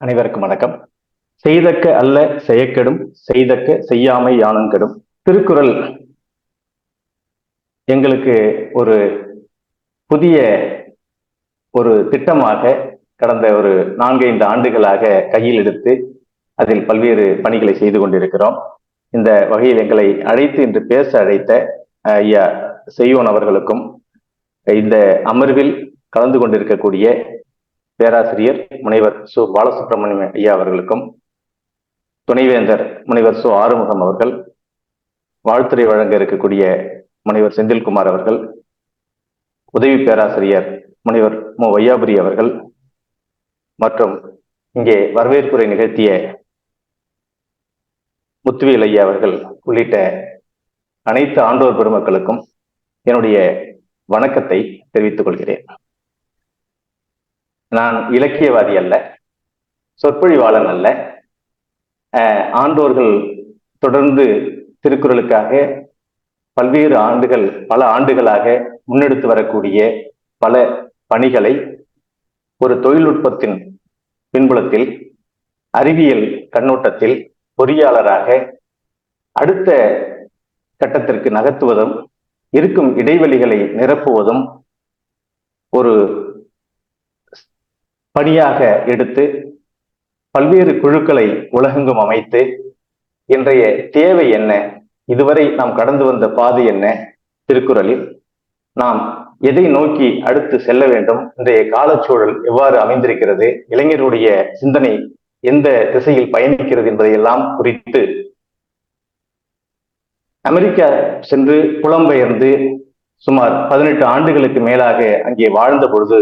அனைவருக்கும் வணக்கம். செய்தக்க அல்ல செயக்கெடும், செய்தக்க செய்யாமை யானங்கெடும். திருக்குறள் எங்களுக்கு ஒரு புதிய ஒரு திட்டமாக கடந்த ஒரு 4-5 ஆண்டுகளாக கையில் எடுத்து அதில் பல்வேறு பணிகளை செய்து கொண்டிருக்கிறோம். இந்த வகையில் எங்களை அழைத்து இன்று பேச அழைத்த ஐயா செய்யோன் அவர்களுக்கும், இந்த அமர்வில் கலந்து கொண்டிருக்கக்கூடிய பேராசிரியர் முனைவர் சு பாலசுப்ரமணியம் ஐயா அவர்களுக்கும், துணைவேந்தர் முனைவர் சு ஆறுமுகம் அவர்கள், வாழ்த்துறை வழங்க இருக்கக்கூடிய முனைவர் செந்தில்குமார் அவர்கள், உதவி பேராசிரியர் முனைவர் மு வையாபுரி அவர்கள் மற்றும் இங்கே வரவேற்புரை நிகழ்த்திய முத்துவேல் ஐயா அவர்கள் உள்ளிட்ட அனைத்து ஆண்டோர் பெருமக்களுக்கும் என்னுடைய வணக்கத்தை தெரிவித்துக் கொள்கிறேன். நான் இலக்கியவாதி அல்ல, சொற்பொழிவாளன் அல்ல. ஆண்டோர்கள் தொடர்ந்து திருக்குறளுக்காக பல ஆண்டுகளாக முன்னெடுத்து வரக்கூடிய பல பணிகளை ஒரு தொழில்நுட்பத்தின் பின்புலத்தில், அறிவியல் கண்ணோட்டத்தில் பொறியாளராக அடுத்த கட்டத்திற்கு நகர்த்துவதும், இருக்கும் இடைவெளிகளை நிரப்புவதும் ஒரு பணியாக எடுத்து பல்வேறு குழுக்களை உலகெங்கும் அமைத்து இன்றைய தேவை என்ன, இதுவரை நாம் கடந்து வந்த பாதை என்ன, திருக்குறளில் நாம் எதை நோக்கி அடுத்து செல்ல வேண்டும், இன்றைய காலச்சூழல் எவ்வாறு அமைந்திருக்கிறது, இளைஞருடைய சிந்தனை எந்த திசையில் பயணிக்கிறது என்பதையெல்லாம் குறித்து அமெரிக்கா சென்று புலம்பெயர்ந்து சுமார் 18 ஆண்டுகளுக்கு மேலாக அங்கே வாழ்ந்த பொழுது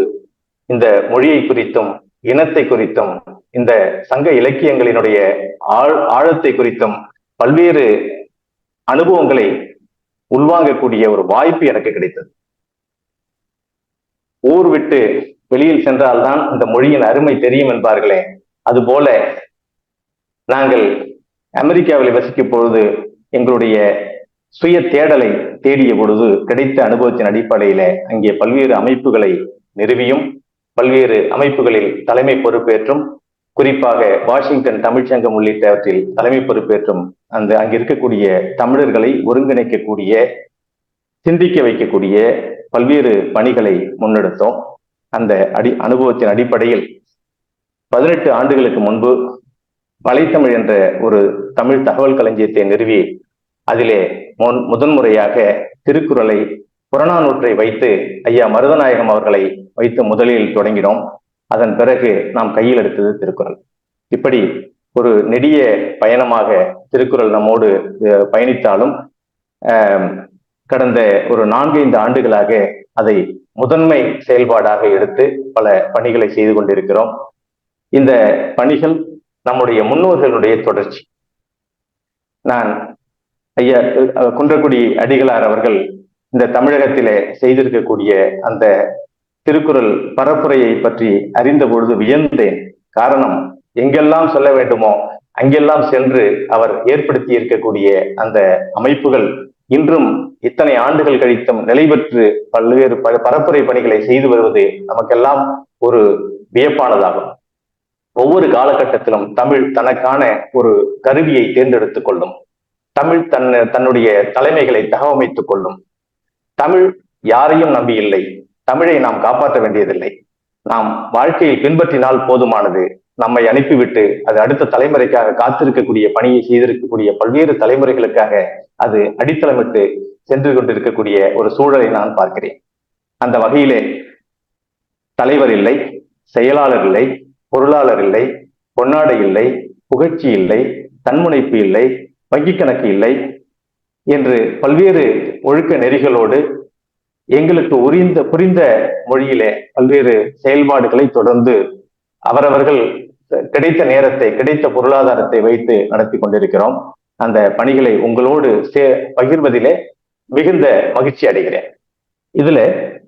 இந்த மொழியை குறித்தும், இனத்தை குறித்தும், இந்த சங்க இலக்கியங்களினுடைய ஆழத்தை குறித்தும் பல்வேறு அனுபவங்களை உள்வாங்கக்கூடிய ஒரு வாய்ப்பு எனக்கு கிடைத்தது. ஊர் விட்டு வெளியில் சென்றால்தான் இந்த மொழியின் அருமை தெரியும் என்பார்களே, அதுபோல நாங்கள் அமெரிக்காவில் வசிக்கும் பொழுது எங்களுடைய சுய தேடலை தேடிய பொழுது கிடைத்த அனுபவத்தின் அடிப்படையில அங்கே பல்வேறு அமைப்புகளை நிறுவியும், பல்வேறு அமைப்புகளில் தலைமை பொறுப்பேற்றும், குறிப்பாக வாஷிங்டன் தமிழ்ச்சங்கம் உள்ளிட்டவற்றில் தலைமை பொறுப்பேற்றும் அங்கு இருக்கக்கூடிய தமிழர்களை ஒருங்கிணைக்கக்கூடிய, சிந்திக்க வைக்கக்கூடிய பல்வேறு பணிகளை முன்னெடுத்தோம். அந்த அனுபவத்தின் அடிப்படையில் 18 ஆண்டுகளுக்கு முன்பு வலைத்தமிழ் என்ற ஒரு தமிழ் தகவல் களஞ்சியத்தை நிறுவி அதிலே முதன்முறையாக திருக்குறளை, புறநானூற்றை வைத்து ஐயா மருதநாயகம் அவர்களை வைத்து முதலில் தொடங்கினோம். அதன் பிறகு நாம் கையில் எடுத்தது திருக்குறள். இப்படி ஒரு நெடிய பயணமாக திருக்குறள் நம்மோடு பயணித்தாலும் கடந்த ஒரு 4-5 ஆண்டுகளாக அதை முதன்மை செயல்பாடாக எடுத்து பல பணிகளை செய்து கொண்டிருக்கிறோம். இந்த பணிகள் நம்முடைய முன்னோர்களுடைய தொடர்ச்சி. நான் ஐயா குன்றக்குடி அடிகளார் அவர்கள் இந்த தமிழகத்திலே செய்திருக்கக்கூடிய அந்த திருக்குறள் பரப்புரையை பற்றி அறிந்த பொழுது வியந்தேன். காரணம், எங்கெல்லாம் சொல்ல வேண்டுமோ அங்கெல்லாம் சென்று அவர் ஏற்படுத்தி இருக்கக்கூடிய அந்த அமைப்புகள் இன்றும் இத்தனை ஆண்டுகள் கழித்தும் நிலை பெற்று பல்வேறு பரப்புரை பணிகளை செய்து வருவது நமக்கெல்லாம் ஒரு வியப்பானதாகும். ஒவ்வொரு காலகட்டத்திலும் தமிழ் தனக்கான ஒரு கருவியை தேர்ந்தெடுத்துக் கொள்ளும். தமிழ் தன்னுடைய தலைமைகளை தகவமைத்துக் கொள்ளும். தமிழ் யாரையும் நம்பி இல்லை. தமிழை நாம் காப்பாற்ற வேண்டியதில்லை. நாம் வாழ்க்கையில் பின்பற்றினால் போதுமானது. நம்மை அனுப்பிவிட்டு அது அடுத்த தலைமுறைக்காக காத்திருக்கக்கூடிய பணியை செய்திருக்கக்கூடிய பல்வேறு தலைமுறைகளுக்காக அது அடித்தளமிட்டு சென்று கொண்டிருக்கக்கூடிய ஒரு சூழலை நான் பார்க்கிறேன். அந்த வகையிலே தலைவர் இல்லை, செயலாளர் இல்லை, பொருளாளர் இல்லை, பொன்னாடை இல்லை, புகழ்ச்சி இல்லை, தன்முனைப்பு இல்லை, வங்கி கணக்கு இல்லை என்று பல்வேறு ஒழுக்க நெறிகளோடு எங்களுக்கு புரிந்த மொழியிலே பல்வேறு செயல்பாடுகளை தொடர்ந்து அவரவர்கள் கிடைத்த நேரத்தை, கிடைத்த பொருளாதாரத்தை வைத்து நடத்தி கொண்டிருக்கிறோம். அந்த பணிகளை உங்களோடு பகிர்வதிலே மிகுந்த மகிழ்ச்சி அடைகிறேன். இதுல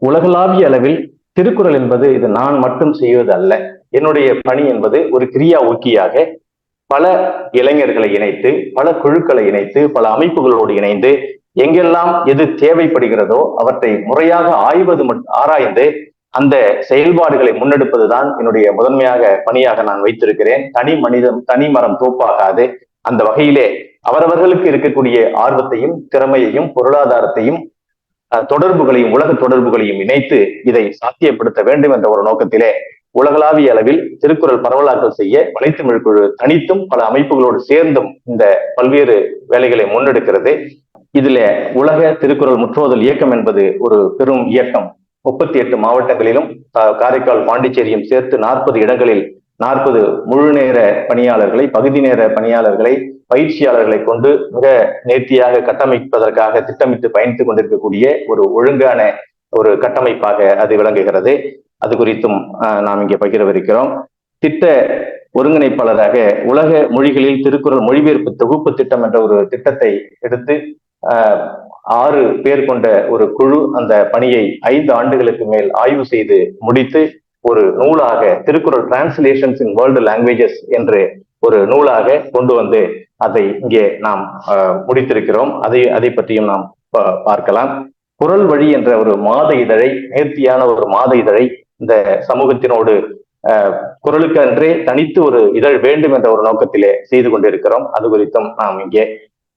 உலகளாவிய அளவில் திருக்குறள் என்பது இது நான் மட்டும் செய்வது அல்ல. என்னுடைய பணி என்பது ஒரு கிரியா ஊக்கியாக பல இளைஞர்களை இணைத்து, பல குழுக்களை இணைத்து, பல அமைப்புகளோடு இணைந்து எங்கெல்லாம் எது தேவைப்படுகிறதோ அவற்றை முறையாக ஆராய்ந்து அந்த செயல்பாடுகளை முன்னெடுப்பதுதான் என்னுடைய முதன்மையாக பணியாக நான் வைத்திருக்கிறேன். தனி மரம் தோப்பாகாது. அந்த வகையிலே அவரவர்களுக்கு இருக்கக்கூடிய ஆர்வத்தையும் திறமையையும் பொருளாதாரத்தையும் தொடர்புகளையும் உலக தொடர்புகளையும் இணைத்து இதை சாத்தியப்படுத்த வேண்டும் என்ற ஒரு நோக்கத்திலே உலகளாவிய அளவில் திருக்குறள் பரவலாக்கல் செய்ய வலைத்தமிழ் குழு தனித்தும் பல அமைப்புகளோடு சேர்ந்தும் இந்த பல்வேறு வேலைகளை முன்னெடுக்கிறது. இதுல உலக திருக்குறள் முற்றோதல் இயக்கம் என்பது ஒரு பெரும் இயக்கம். 38 மாவட்டங்களிலும் காரைக்கால் பாண்டிச்சேரியும் சேர்த்து 40 இடங்களில் 40 முழு நேர பணியாளர்களை, பகுதி நேர பணியாளர்களை, பயிற்சியாளர்களை கொண்டு மிக நேர்த்தியாக கட்டமைப்பதற்காக திட்டமிட்டு பயணித்துக் கொண்டிருக்கக்கூடிய ஒரு ஒழுங்கான ஒரு கட்டமைப்பாக அது விளங்குகிறது. அது குறித்தும் நாம் இங்கே பகிரவிருக்கிறோம். திட்ட ஒருங்கிணைப்பாளராக உலக மொழிகளில் திருக்குறள் மொழிபெயர்ப்பு தொகுப்பு திட்டம் என்ற ஒரு திட்டத்தை எடுத்து 6 பேர் கொண்ட ஒரு குழு அந்த பணியை 5 ஆண்டுகளுக்கு மேல் ஆய்வு செய்து முடித்து ஒரு நூலாக Thirukkural translations in world languages என்று ஒரு நூலாக கொண்டு வந்து அதை இங்கே நாம் முடித்திருக்கிறோம். அதை பற்றியும் நாம் பார்க்கலாம். குறள் வழி என்ற ஒரு மாத இதழை, நேர்த்தியான ஒரு மாத இதழை இந்த சமூகத்தினோடு குறளுக்கு அன்றே தனித்து ஒரு இதழ் வேண்டும் என்ற ஒரு நோக்கத்திலே செய்து கொண்டிருக்கிறோம். அது குறித்தும் நாம் இங்கே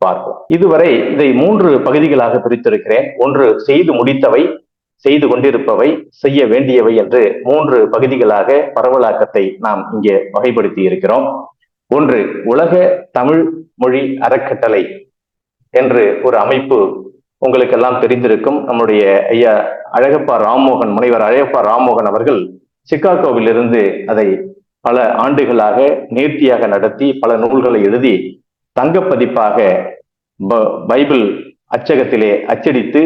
பார்ப்போம். இதுவரை இதை 3 பகுதிகளாக பிரித்திருக்கிறேன். ஒன்று செய்து முடித்தவை, செய்து கொண்டிருப்பவை, செய்ய வேண்டியவை என்று 3 பகுதிகளாக பரவலாக்கத்தை நாம் இங்கே வகைப்படுத்தி இருக்கிறோம். ஒன்று, உலக தமிழ் மொழி அறக்கட்டளை என்று ஒரு அமைப்பு உங்களுக்கெல்லாம் தெரிந்திருக்கும். நம்முடைய ஐயா அழகப்பா ராம்மோகன், முனைவர் அழகப்பா ராம்மோகன் அவர்கள் சிகாகோவிலிருந்து அதை பல ஆண்டுகளாக நேர்த்தியாக நடத்தி பல நூல்களை எழுதி தங்கப்பதிப்பாக பைபிள் அச்சகத்திலே அச்சடித்து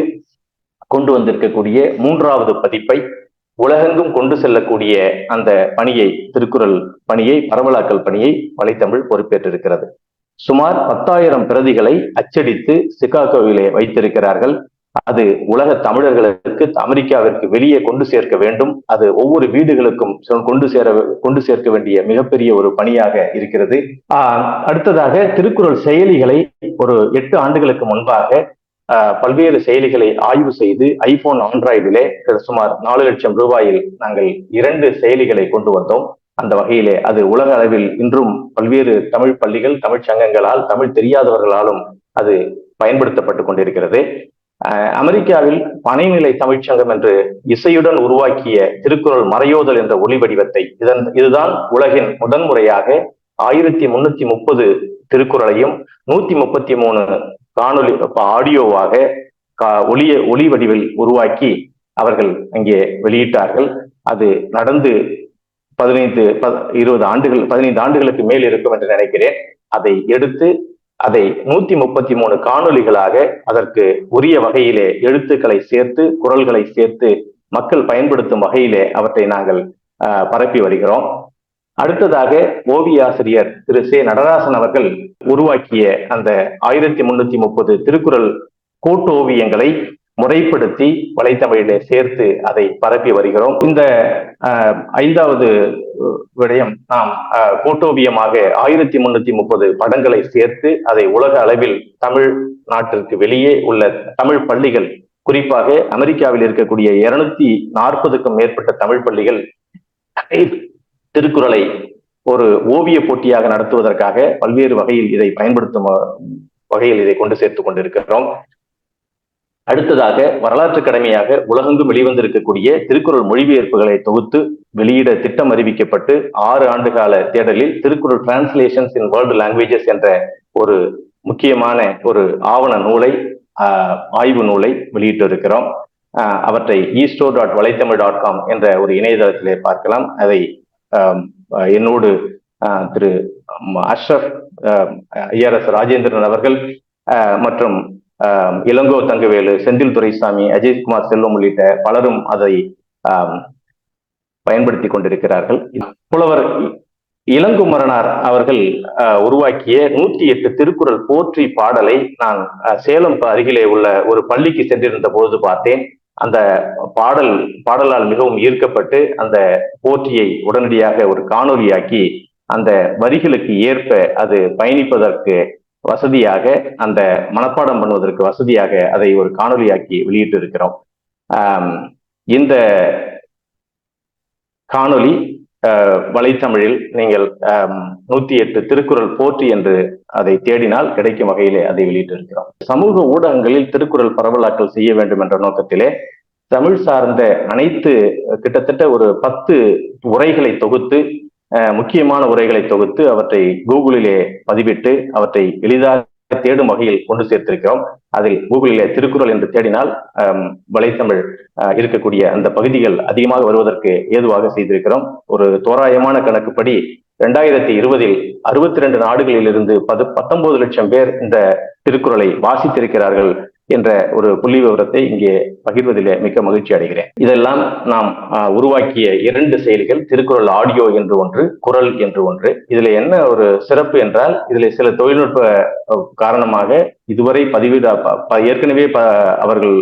கொண்டு வந்திருக்கக்கூடிய 3வது பதிப்பை உலகெங்கும் கொண்டு செல்லக்கூடிய அந்த பணியை, திருக்குறள் பணியை, பரவலாக்கல் பணியை வலைத்தமிழ் பொறுப்பேற்றிருக்கிறது. சுமார் 10,000 பிரதிகளை அச்சடித்து சிகாகோவிலே வைத்திருக்கிறார்கள். அது உலக தமிழர்களுக்கு அமெரிக்காவிற்கு வெளியே கொண்டு சேர்க்க வேண்டும். அது ஒவ்வொரு வீடுகளுக்கும் கொண்டு சேர்க்க வேண்டிய மிகப்பெரிய ஒரு பணியாக இருக்கிறது. அடுத்ததாக திருக்குறள் செயலிகளை ஒரு 8 ஆண்டுகளுக்கு முன்பாக பல்வேறு செயலிகளை ஆய்வு செய்து ஐபோன், ஆண்ட்ராய்டிலே சுமார் 4 லட்சம் ரூபாயில் நாங்கள் 2 செயலிகளை கொண்டு வந்தோம். அந்த வகையிலே அது உலக அளவில் இன்றும் பல்வேறு தமிழ் பள்ளிகள், தமிழ் சங்கங்களால், தமிழ் தெரியாதவர்களாலும் அது பயன்படுத்தப்பட்டு கொண்டிருக்கிறது. அமெரிக்காவில் பனைநிலை தமிழ்ச்சங்கம் என்று இசையுடன் உருவாக்கிய திருக்குறள் மறையோதல் என்ற ஒளி வடிவத்தை, இதுதான் உலகின் முதன்முறையாக 1330 திருக்குறளையும் 133 காணொலி ஆடியோவாக ஒளி வடிவில் உருவாக்கி அவர்கள் அங்கே வெளியிட்டார்கள். அது நடந்து 15 ஆண்டுகளுக்கு மேல் இருக்கும் என்று நினைக்கிறேன். அதை எடுத்து அதை 133 காணொலிகளாக அதற்கு உரிய வகையிலே எழுத்துக்களை சேர்த்து, குறள்களை சேர்த்து மக்கள் பயன்படுத்தும் வகையிலே அவற்றை நாங்கள் பரப்பி வருகிறோம். அடுத்ததாக ஓவிய ஆசிரியர் திரு சே நடராசன் அவர்கள் உருவாக்கிய அந்த 1330 திருக்குறள் கோட்டோவியங்களை முறைப்படுத்தி வலைத்தமிழிலே சேர்த்து அதை பரப்பி வருகிறோம். இந்த 5வது விடயம், நாம் கோட்டோவியமாக 1330 படங்களை சேர்த்து அதை உலக அளவில் தமிழ் நாட்டிற்கு வெளியே உள்ள தமிழ் பள்ளிகள், குறிப்பாக அமெரிக்காவில் இருக்கக்கூடிய 240க்கும் மேற்பட்ட தமிழ் பள்ளிகள் திருக்குறளை ஒரு ஓவிய போட்டியாக நடத்துவதற்காக பல்வேறு வகையில் இதை பயன்படுத்தும் வகையில் இதை கொண்டு சேர்த்துக் கொண்டிருக்கிறோம். அடுத்ததாக வரலாற்று கடமையாக உலகெங்கும் வெளிவந்திருக்கக்கூடிய திருக்குறள் மொழிபெயர்ப்புகளை தொகுத்து வெளியிட திட்டம் அறிவிக்கப்பட்டு 6 ஆண்டு கால தேடலில் Thirukkural translations in world languages என்ற ஒரு முக்கியமான ஒரு ஆவண நூலை, ஆய்வு நூலை வெளியிட்டு இருக்கிறோம். அவற்றை eastore.வலைத்தமிழ்.com என்ற ஒரு இணையதளத்திலே பார்க்கலாம். அதை என்னோடு திரு அஷ்ரப், ஐஆர்எஸ் ராஜேந்திரன் அவர்கள் மற்றும் இளங்கோ தங்கவேலு, செந்தில் துரைசாமி, அஜய்குமார் செல்வம் உள்ளிட்ட பலரும் அதை பயன்படுத்தி கொண்டிருக்கிறார்கள். புலவர் இளங்குமரனார் அவர்கள் உருவாக்கிய 108 திருக்குறள் போற்றி பாடலை நான் சேலம் அருகிலே உள்ள ஒரு பள்ளிக்கு சென்றிருந்த பொழுது பார்த்தேன். அந்த பாடலால் மிகவும் ஈர்க்கப்பட்டு அந்த போற்றியை உடனடியாக ஒரு காணொலியாக்கி அந்த வரிகளுக்கு ஏற்ப அது பயணிப்பதற்கு வசதியாக, அந்த மனப்பாடம் பண்ணுவதற்கு வசதியாக அதை ஒரு காணொலியாக்கி வெளியிட்டு இருக்கிறோம். இந்த காணொலி வலைத்தமிழில் நீங்கள் 108 திருக்குறள் போற்றி என்று அதை தேடினால் கிடைக்கும் வகையிலே அதை வெளியிட்டிருக்கிறோம். சமூக ஊடகங்களில் திருக்குறள் பரவலாக்கல் செய்ய வேண்டும் என்ற நோக்கத்திலே தமிழ் சார்ந்த அனைத்து கிட்டத்தட்ட ஒரு 10 உரைகளை தொகுத்து, முக்கியமான உரைகளை தொகுத்து அவற்றை கூகுளிலே பதிவிட்டு அவற்றை எளிதாக தேடும் வகையில் கொண்டு சேர்த்திருக்கிறோம். அதில் கூகுளிலே திருக்குறள் என்று தேடினால் வலைத்தமிழ் இருக்கக்கூடிய அந்த பகுதிகள் அதிகமாக வருவதற்கு ஏதுவாக செய்திருக்கிறோம். ஒரு தோராயமான கணக்குப்படி 2020 62 நாடுகளில் இருந்து 19 லட்சம் பேர் இந்த திருக்குறளை வாசித்திருக்கிறார்கள் என்ற ஒரு புள்ளி விவரத்தை இங்கே பகிர்வதிலே மிக்க மகிழ்ச்சி அடைகிறேன். இதெல்லாம் நாம் உருவாக்கிய 2 செயலிகள், திருக்குறள் ஆடியோ என்று ஒன்று, குரல் என்று ஒன்று. இதுல என்ன ஒரு சிறப்பு என்றால், இதுல சில தொழில்நுட்ப காரணமாக இதுவரை ஏற்கனவே அவர்கள்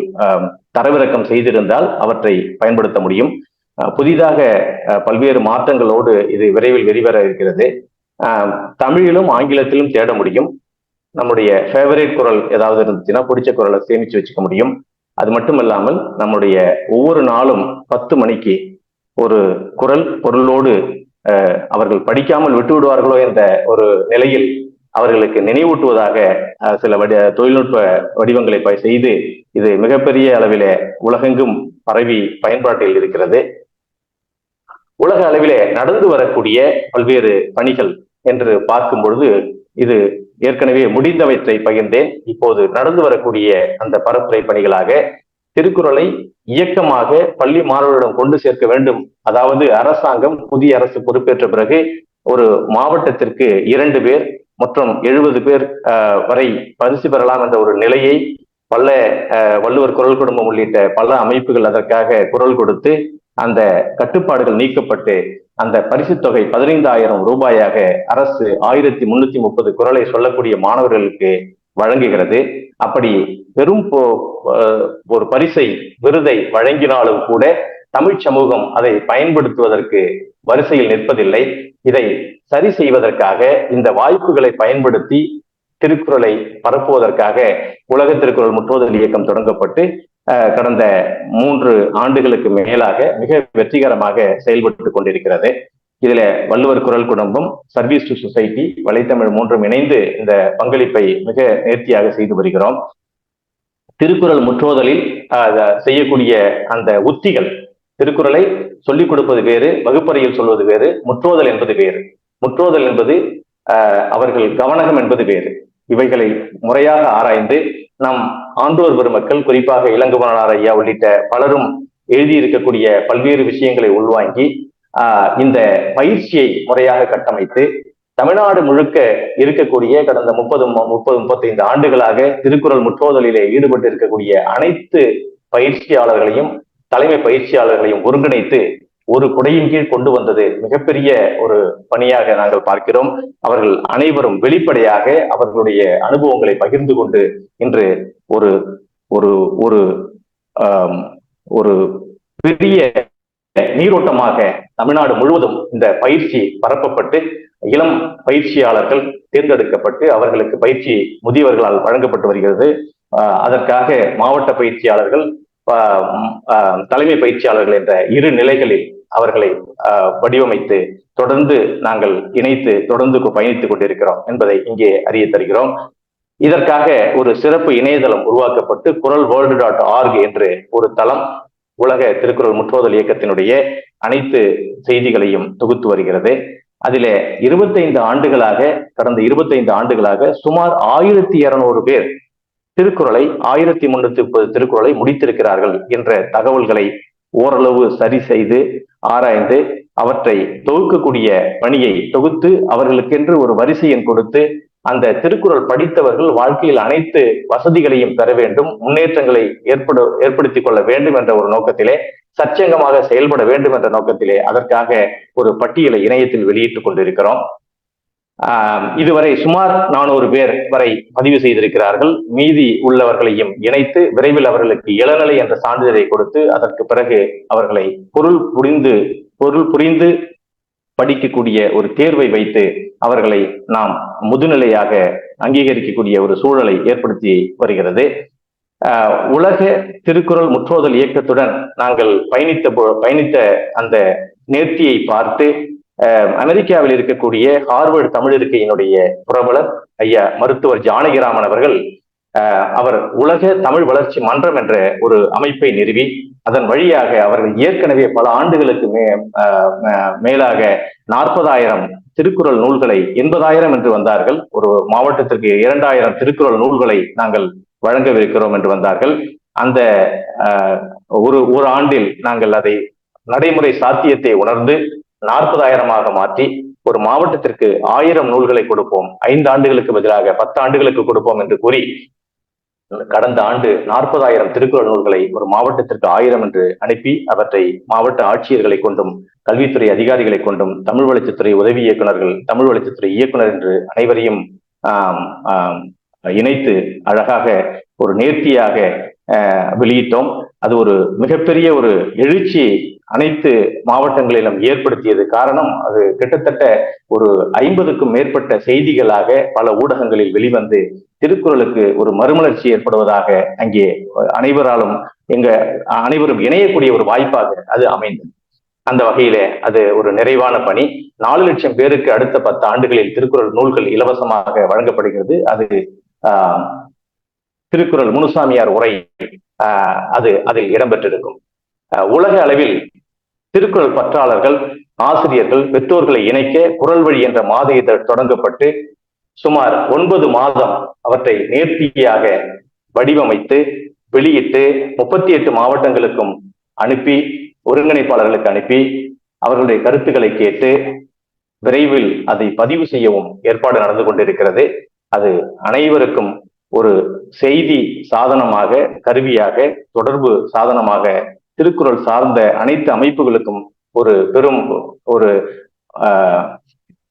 தரவிறக்கம் செய்திருந்தால் அவற்றை பயன்படுத்த முடியும். புதிதாக பல்வேறு மாற்றங்களோடு இது விரைவில் வெளிவர இருக்கிறது. தமிழிலும் ஆங்கிலத்திலும் தேட முடியும். நம்முடைய ஃபேவரேட் குரல் ஏதாவது இருந்துச்சுன்னா பிடிச்ச குரலை சேமிச்சு வச்சுக்க முடியும். அது மட்டும் இல்லாமல் நம்முடைய ஒவ்வொரு நாளும் 10 மணிக்கு ஒரு குரல் பொருளோடு அவர்கள் படிக்காமல் விட்டு விடுவார்களோ என்ற ஒரு நிலையில் அவர்களுக்கு நினைவூட்டுவதாக சில தொழில்நுட்ப வடிவங்களை செய்து இது மிகப்பெரிய அளவிலே உலகெங்கும் பரவி பயன்பாட்டில் இருக்கிறது. உலக அளவிலே நடந்து வரக்கூடிய பல்வேறு பணிகள் என்று பார்க்கும் பொழுது இது ஏற்கனவே முடிந்தவற்றை பகிர்ந்தேன். இப்போது நடந்து வரக்கூடிய அந்த பரப்புரை பணிகளாக திருக்குறளை இயக்கமாக பள்ளி மாணவர்களிடம் கொண்டு சேர்க்க வேண்டும். அதாவது அரசாங்கம், புதிய அரசு பொறுப்பேற்ற பிறகு ஒரு மாவட்டத்திற்கு 2 பேர் மற்றும் 70 பேர் வரை பரிசு பெறலாம் என்ற ஒரு நிலையை பல வள்ளுவர் குரல் குடும்பம் உள்ளிட்ட பல அமைப்புகள் அதற்காக குரல் கொடுத்து அந்த கட்டுப்பாடுகள் நீக்கப்பட்டு அந்த பரிசு தொகை 15,000 ரூபாயாக அரசு 1330 குரலை சொல்லக்கூடிய மாணவர்களுக்கு வழங்குகிறது. அப்படி பெரும் ஒரு பரிசை, விருதை வழங்கினாலும் கூட தமிழ் சமூகம் அதை பயன்படுத்துவதற்கு வரிசையில் நிற்பதில்லை. இதை சரி செய்வதற்காக இந்த வாய்ப்புகளை பயன்படுத்தி திருக்குறளை பரப்புவதற்காக உலக திருக்குறள் முற்றோதல் இயக்கம் தொடங்கப்பட்டு கடந்த 3 ஆண்டுகளுக்கு மேலாக மிக வெற்றிகரமாக செயல்பட்டு கொண்டிருக்கிறது. இதுல வள்ளுவர் குரல் குடும்பம், சர்வீஸ் டு சொசைட்டி, வலைத்தமிழ் 3ம் இணைந்து இந்த பங்களிப்பை மிக நேர்த்தியாக செய்து வருகிறோம். திருக்குறள் முற்றோதலில் செய்யக்கூடிய அந்த உத்திகள், திருக்குறளை சொல்லிக் கொடுப்பது வேறு, வகுப்பறையில் சொல்வது வேறு, முற்றோதல் என்பது வேறு. முற்றோதல் என்பது அவர்கள் கவனகம் என்பது வேறு. இவைகளை முறையாக ஆராய்ந்து நம் ஆண்டோர் பெருமக்கள், குறிப்பாக இளங்குமரனார் ஐயா உள்ளிட்ட பலரும் எழுதியிருக்கக்கூடிய பல்வேறு விஷயங்களை உள்வாங்கி இந்த பயிற்சியை முறையாக கட்டமைத்து தமிழ்நாடு முழுக்க இருக்கக்கூடிய கடந்த 30-35 ஆண்டுகளாக திருக்குறள் முற்றோதலிலே ஈடுபட்டு இருக்கக்கூடிய அனைத்து பயிற்சியாளர்களையும், தலைமை பயிற்சியாளர்களையும் ஒருங்கிணைத்து ஒரு குடையின் கீழ் கொண்டு வந்தது மிகப்பெரிய ஒரு பணியாக நாங்கள் பார்க்கிறோம். அவர்கள் அனைவரும் வெளிப்படையாக அவர்களுடைய அனுபவங்களை பகிர்ந்து கொண்டு இன்று ஒரு ஒரு ஒரு ஒரு பெரிய நீரோட்டமாக தமிழ்நாடு முழுவதும் இந்த பயிற்சி பரப்பப்பட்டு இளம் பயிற்சியாளர்கள் தேர்ந்தெடுக்கப்பட்டு அவர்களுக்கு பயிற்சி முதியவர்களால் வழங்கப்பட்டு வருகிறது. அதற்காக மாவட்ட பயிற்சியாளர்கள், தலைமை பயிற்சியாளர்கள் என்ற 2 நிலைகளில் அவர்களை வடிவமைத்து தொடர்ந்து நாங்கள் இணைத்து தொடர்ந்து பயணித்துக் கொண்டிருக்கிறோம் என்பதை இங்கே அறிய தருகிறோம். இதற்காக ஒரு சிறப்பு இணையதளம் உருவாக்கப்பட்டு kuralworld.org என்று ஒரு தளம் உலக திருக்குறள் முற்றோதல் இயக்கத்தினுடைய அனைத்து செய்திகளையும் தொகுத்து வருகிறது. அதிலே 25 ஆண்டுகளாக, கடந்த 25 ஆண்டுகளாக சுமார் 1200 பேர் திருக்குறளை, 1330 திருக்குறளை முடித்திருக்கிறார்கள் என்ற தகவல்களை ஓரளவு சரி செய்து ஆராய்ந்து அவற்றை தொகுக்கக்கூடிய பணியை தொகுத்து அவர்களுக்கென்று ஒரு வரிசை எண் கொடுத்து அந்த திருக்குறள் படித்தவர்கள் வாழ்க்கையில் அனைத்து வசதிகளையும் பெற வேண்டும், முன்னேற்றங்களை ஏற்படுத்திக் கொள்ள வேண்டும் என்ற ஒரு நோக்கத்திலே, சச்சங்கமாக செயல்பட வேண்டும் என்ற நோக்கத்திலே அதற்காக ஒரு பட்டியலை இணையத்தில் வெளியிட்டுக் கொண்டிருக்கிறோம். இதுவரை சுமார் 400 பேர் வரை பதிவு செய்திருக்கிறார்கள். மீதி உள்ளவர்களையும் இணைத்து விரைவில் அவர்களுக்கு இளநிலை என்ற சான்றிதழை கொடுத்து அதற்கு பிறகு அவர்களை பொருள் புரிந்து படிக்கக்கூடிய ஒரு தேர்வை வைத்து அவர்களை நாம் முதுநிலையாக அங்கீகரிக்கக்கூடிய ஒரு சூழலை ஏற்படுத்தி வருகிறது. உலக திருக்குறள் முற்றோதல் இயக்கத்துடன் நாங்கள் பயணித்த அந்த நேர்த்தியை பார்த்து அமெரிக்காவில் இருக்கக்கூடிய ஹார்வர்டு தமிழ் இருக்கையினுடைய புரவலர் ஐயா மருத்துவர் ஜானகிராமன் அவர்கள் அவர் உலக தமிழ் வளர்ச்சி மன்றம் என்ற ஒரு அமைப்பை நிறுவி அதன் வழியாக அவர்கள் ஏற்கனவே பல ஆண்டுகளுக்கு மேலாக 40,000 திருக்குறள் நூல்களை 80,000 என்று வந்தார்கள். ஒரு மாவட்டத்திற்கு 2,000 திருக்குறள் நூல்களை நாங்கள் வழங்கவிருக்கிறோம் என்று வந்தார்கள். அந்த ஒரு ஆண்டில் நாங்கள் அதை நடைமுறை சாத்தியத்தை உணர்ந்து 40,000 மாற்றி ஒரு மாவட்டத்திற்கு 1000 நூல்களை கொடுப்போம், 5 ஆண்டுகளுக்கு பதிலாக 10 ஆண்டுகளுக்கு கொடுப்போம் என்று கூறி கடந்த ஆண்டு 40,000 திருக்குறள் நூல்களை ஒரு மாவட்டத்திற்கு 1000 என்று அனுப்பி அவற்றை மாவட்ட ஆட்சியர்களை கொண்டும் கல்வித்துறை அதிகாரிகளை கொண்டும் தமிழ் வளர்ச்சித்துறை உதவி இயக்குநர்கள், தமிழ் வளர்ச்சித்துறை இயக்குனர் என்று அனைவரையும் இணைத்து அழகாக ஒரு நேர்த்தியாக வெளியிட்டோம். அது ஒரு மிகப்பெரிய ஒரு எழுச்சி அனைத்து மாவட்டங்களிலும் ஏற்படுத்தியது. காரணம், அது கிட்டத்தட்ட ஒரு 50க்கும் மேற்பட்ட செய்திகளாக பல ஊடகங்களில் வெளிவந்து திருக்குறளுக்கு ஒரு மறுமலர்ச்சி ஏற்படுவதாக அங்கே அனைவரும் இணையக்கூடிய ஒரு வாய்ப்பாக அது அமைந்தது. அந்த வகையில அது ஒரு நிறைவான பணி. 4 லட்சம் பேருக்கு அடுத்த 10 ஆண்டுகளில் திருக்குறள் நூல்கள் இலவசமாக வழங்கப்படுகிறது. அது திருக்குறள் முனுசாமியார் உரை அதில் இடம்பெற்றிருக்கும். உலக அளவில் திருக்குறள் பற்றாளர்கள், ஆசிரியர்கள், பெற்றோர்களை இணைக்க குரல் வழி என்ற மாத இதழ் தொடங்கப்பட்டு சுமார் 9 மாதம் அவற்றை நேர்த்தியாக வடிவமைத்து வெளியிட்டு 38 மாவட்டங்களுக்கும் அனுப்பி ஒருங்கிணைப்பாளர்களுக்கு அனுப்பி அவர்களுடைய கருத்துக்களை கேட்டு விரைவில் அதை பதிவு செய்யவும் ஏற்பாடு நடந்து கொண்டிருக்கிறது. அது அனைவருக்கும் ஒரு செய்தி சாதனமாக, கருவியாக, தொடர்பு சாதனமாக, திருக்குறள் சார்ந்த அனைத்து அமைப்புகளுக்கும் ஒரு பெரும் ஒரு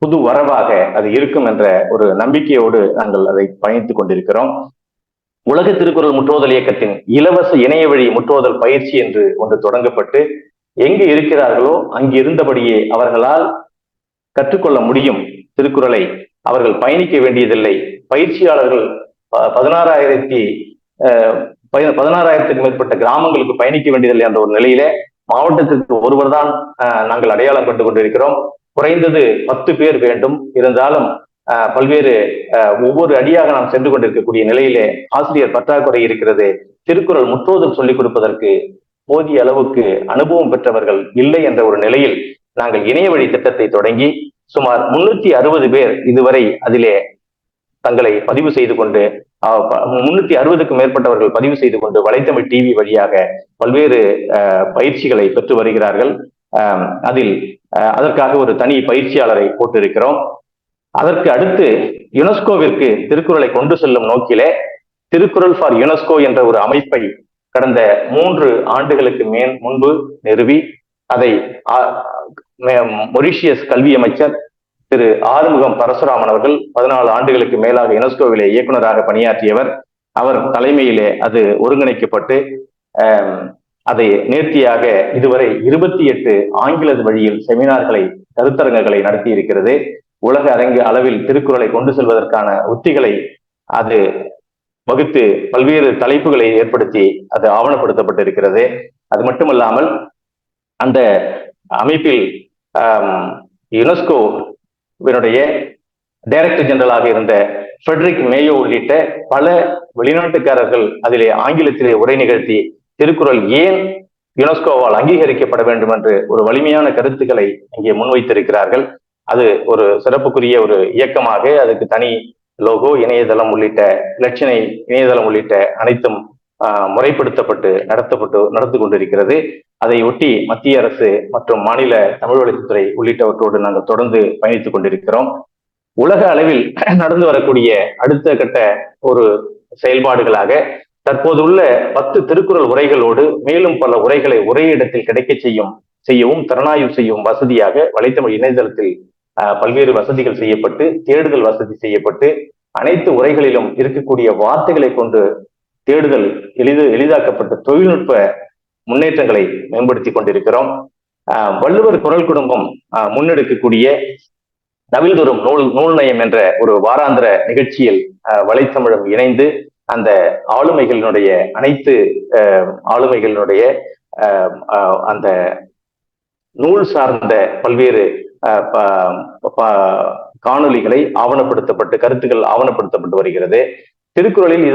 புது வரவாக அது இருக்கும் என்ற ஒரு நம்பிக்கையோடு நாங்கள் அதை பயணித்துக் கொண்டிருக்கிறோம். உலக திருக்குறள் முற்றோதல் இயக்கத்தின் இலவச இணைய வழி முற்றோதல் பயிற்சி என்று ஒன்று தொடங்கப்பட்டு எங்கு இருக்கிறார்களோ அங்கு இருந்தபடியே அவர்களால் கற்றுக்கொள்ள முடியும். திருக்குறளை அவர்கள் பயணிக்க வேண்டியதில்லை. பயிற்சியாளர்கள் 16,000க்கும் மேற்பட்ட கிராமங்களுக்கு பயணிக்க வேண்டியதில்லை என்ற ஒரு நிலையில மாவட்டத்திற்கு ஒருவர் தான் நாங்கள் அடையாளம் கண்டு கொண்டிருக்கிறோம். குறைந்தது 10 பேர் வேண்டும். இருந்தாலும் பல்வேறு ஒவ்வொரு அடியாக நாம் சென்று கொண்டிருக்கக்கூடிய நிலையிலே ஆசிரியர் பற்றாக்குறை இருக்கிறது. திருக்குறள் முற்றோதல் சொல்லிக் கொடுப்பதற்கு போதிய அளவுக்கு அனுபவம் பெற்றவர்கள் இல்லை என்ற ஒரு நிலையில் நாங்கள் இணைய வழி திட்டத்தை தொடங்கி சுமார் 360 பேர் இதுவரை அதிலே தங்களை பதிவு செய்து கொண்டு 360க்கும் மேற்பட்டவர்கள் பதிவு செய்து கொண்டு வலைத்தமிழ் டிவி வழியாக பல்வேறு பயிற்சிகளை பெற்று வருகிறார்கள். அதற்காக ஒரு தனி பயிற்சியாளரை போட்டிருக்கிறோம். அதற்கு அடுத்து யுனெஸ்கோவிற்கு திருக்குறளை கொண்டு செல்லும் நோக்கிலே திருக்குறள் ஃபார் யுனெஸ்கோ என்ற ஒரு அமைப்பை கடந்த 3 ஆண்டுகளுக்கு முன்பு நிறுவி அதை மொரிஷியஸ் கல்வி அமைச்சர் திரு ஆறுமுகம் பரசுராமன் அவர்கள் 14 ஆண்டுகளுக்கு மேலாக யுனெஸ்கோவிலே இயக்குநராக பணியாற்றியவர். அவர் தலைமையிலே அது ஒருங்கிணைக்கப்பட்டு அதை நேர்த்தியாக இதுவரை 28 ஆங்கில வழியில் செமினார்களை, கருத்தரங்குகளை நடத்தி இருக்கிறது. உலக அளவில் திருக்குறளை கொண்டு செல்வதற்கான உத்திகளை அது வகுத்து பல்வேறு தலைப்புகளை ஏற்படுத்தி அது ஆவணப்படுத்தப்பட்டிருக்கிறது. அது மட்டுமல்லாமல் அந்த அமைப்பில் யுனெஸ்கோவினுடைய டைரக்டர் ஜெனரலாக இருந்த ஃபிரெடரிக் மேயோ உள்ளிட்ட பல வெளிநாட்டுக்காரர்கள் அதிலே ஆங்கிலத்திலே உரை நிகழ்த்தி திருக்குறள் ஏன் யுனெஸ்கோவால் அங்கீகரிக்கப்பட வேண்டும் என்று ஒரு வலிமையான கருத்துக்களை இங்கே முன்வைத்திருக்கிறார்கள். அது ஒரு சிறப்புக்குரிய ஒரு இயக்கமாக அதுக்கு தனி லோகோ, இணையதளம் உள்ளிட்ட இலட்சணை இணையதளம் உள்ளிட்ட அனைத்தும் முறைப்படுத்தப்பட்டு நடந்து கொண்டிருக்கிறது. அதை ஒட்டி மத்திய அரசு மற்றும் மாநில தமிழ் வளர்ச்சித்துறை உள்ளிட்டவற்றோடு நாங்கள் தொடர்ந்து பயணித்துக் கொண்டிருக்கிறோம். உலக அளவில் நடந்து வரக்கூடிய அடுத்த கட்ட ஒரு செயல்பாடுகளாக தற்போதுள்ள 10 திருக்குறள் உரைகளோடு மேலும் பல உரைகளை ஒரே இடத்தில் கிடைக்க செய்யவும் திறனாய்வு செய்யும் வசதியாக வலைத்தமிழ் இணையதளத்தில் பல்வேறு வசதிகள் செய்யப்பட்டு, தேடுதல் வசதி செய்யப்பட்டு, அனைத்து உரைகளிலும் இருக்கக்கூடிய வார்த்தைகளை கொண்டு தேடுதல் எளிதாக்கப்பட்ட தொழில்நுட்ப முன்னேற்றங்களை மேம்படுத்தி கொண்டிருக்கிறோம். வள்ளுவர் குரல் குடும்பம் முன்னெடுக்கக்கூடிய நவில்தோறும் நூல் நயம் என்ற ஒரு வாராந்திர நிகழ்ச்சியில் வலைத்தமிழும் இணைந்து அந்த அனைத்து ஆளுமைகளினுடைய அந்த நூல் சார்ந்த பல்வேறு காணொலிகளை ஆவணப்படுத்தப்பட்டு கருத்துக்கள் ஆவணப்படுத்தப்பட்டு வருகிறது. திருக்குறளில்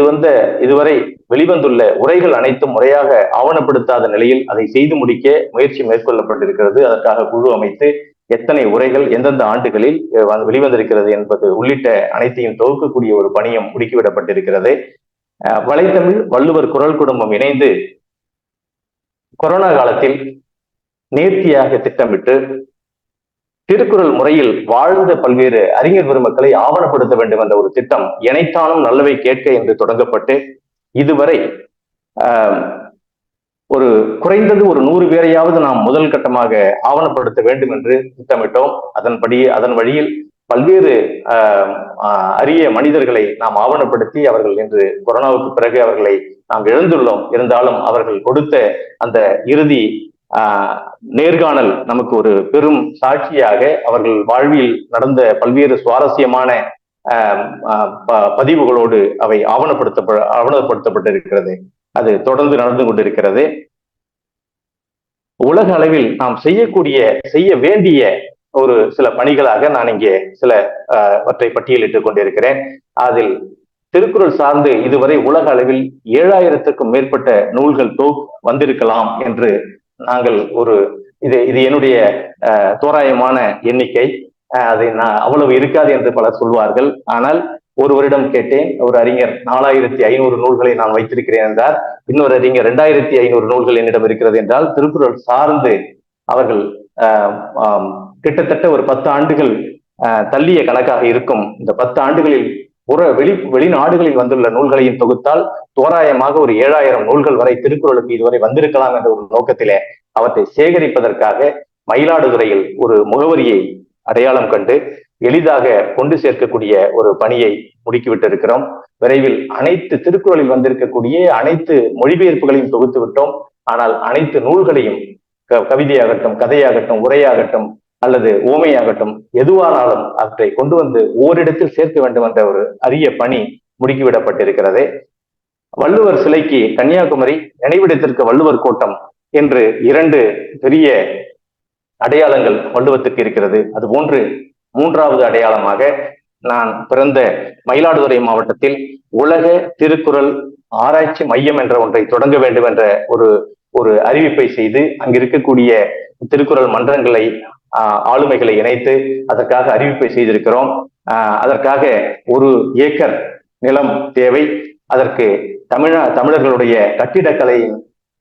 இதுவரை வெளிவந்துள்ள உரைகள் அனைத்தும் முறையாக ஆவணப்படுத்தாத நிலையில் அதை செய்து முடிக்க முயற்சி மேற்கொள்ளப்பட்டிருக்கிறது. அதற்காக குழு அமைத்து எத்தனை உரைகள் எந்தெந்த ஆண்டுகளில் வெளிவந்திருக்கிறது என்பது உள்ளிட்ட அனைத்தையும் தொகுக்கக்கூடிய ஒரு பணியும் முடுக்கிவிடப்பட்டிருக்கிறது. வலைத்தமிழ் வள்ளுவர் குரல் குடும்பம் இணைந்து கொரோனா காலத்தில் நேர்த்தியாக திட்டமிட்டு திருக்குறள் முறையில் வாழ்ந்த பல்வேறு அறிஞர் பெருமக்களை ஆவணப்படுத்த வேண்டும் என்ற ஒரு திட்டம் எனைத்தானும் நல்லவை கேட்க என்று தொடங்கப்பட்டு இதுவரை ஒரு குறைந்தது ஒரு 100 பேரையாவது நாம் முதல் கட்டமாக ஆவணப்படுத்த வேண்டும் என்று திட்டமிட்டோம். அதன் வழியில் பல்வேறு அரிய மனிதர்களை நாம் ஆவணப்படுத்தி அவர்கள் இன்று கொரோனாவுக்கு பிறகு அவர்களை நாம் இழந்துள்ளோம். இருந்தாலும் அவர்கள் கொடுத்த அந்த இறுதி நேர்காணல் நமக்கு ஒரு பெரும் சாட்சியாக அவர்கள் வாழ்வில் நடந்த பல்வேறு சுவாரஸ்யமான பதிவுகளோடு அவை ஆவணப்படுத்தப்பட்டிருக்கிறது. அது தொடர்ந்து நடந்து கொண்டிருக்கிறது. உலக அளவில் நாம் செய்ய வேண்டிய ஒரு சில பணிகளாக நான் இங்கே சிலவற்றை பட்டியலிட்டுக் கொண்டிருக்கிறேன். அதில் திருக்குறள் சார்ந்து இதுவரை உலக அளவில் 7000க்கும் மேற்பட்ட நூல்கள் வந்திருக்கலாம் என்று நாங்கள் இது என்னுடைய தோராயமான எண்ணிக்கை. அதை அவ்வளவு இருக்காது என்று பலர் சொல்வார்கள். ஆனால் ஒருவரிடம் கேட்டேன், ஒரு அறிஞர் 4500 நூல்களை நான் வைத்திருக்கிறேன் என்றார். இன்னொரு அறிஞர் 2500 நூல்கள் என்னிடம் இருக்கிறது என்றால் திருக்குறள் சார்ந்து அவர்கள் கிட்டத்தட்ட ஒரு 10 ஆண்டுகள் தள்ளிய கணக்காக இருக்கும். இந்த 10 ஆண்டுகளில் வெளிநாடுகளில் வந்துள்ள நூல்களையும் தொகுத்தால் தோராயமாக ஒரு 7000 நூல்கள் வரை திருக்குறளுக்கு இதுவரை வந்திருக்கலாம் என்ற ஒரு நோக்கத்திலே அவற்றை சேகரிப்பதற்காக மயிலாடுதுறையில் ஒரு முகவரியை அடையாளம் கண்டு எளிதாக கொண்டு சேர்க்கக்கூடிய ஒரு பணியை முடுக்கிவிட்டிருக்கிறோம். விரைவில் அனைத்து திருக்குறளில் வந்திருக்கக்கூடிய அனைத்து மொழிபெயர்ப்புகளையும் தொகுத்து விட்டோம். ஆனால் அனைத்து நூல்களையும் கவிதையாகட்டும், கதையாகட்டும், உரையாகட்டும் அல்லது ஓமையாகட்டும் எதுவானாலும் அவற்றை கொண்டு வந்து ஓரிடத்தில் சேர்க்க வேண்டும் என்ற ஒரு அரிய பணி முடுக்கிவிடப்பட்டிருக்கிறது. வள்ளுவர் சிலைக்கு கன்னியாகுமரி, நினைவிடத்திற்கு வள்ளுவர் கோட்டம் என்று 2 பெரிய அடையாளங்கள் வள்ளுவத்துக்கு இருக்கிறது. அதுபோன்று 3வது அடையாளமாக நான் பிறந்த மயிலாடுதுறை மாவட்டத்தில் உலக திருக்குறள் ஆராய்ச்சி மையம் என்ற ஒன்றை தொடங்க வேண்டும் என்ற ஒரு அறிவிப்பை செய்து அங்கு இருக்கக்கூடிய திருக்குறள் மன்றங்களை ஆளுமைகளை இணைத்து அதற்காக அறிவிப்பை செய்திருக்கிறோம். அதற்காக 1 ஏக்கர் நிலம் தேவை. அதற்கு தமிழர்களுடைய கட்டிடக்கலையின்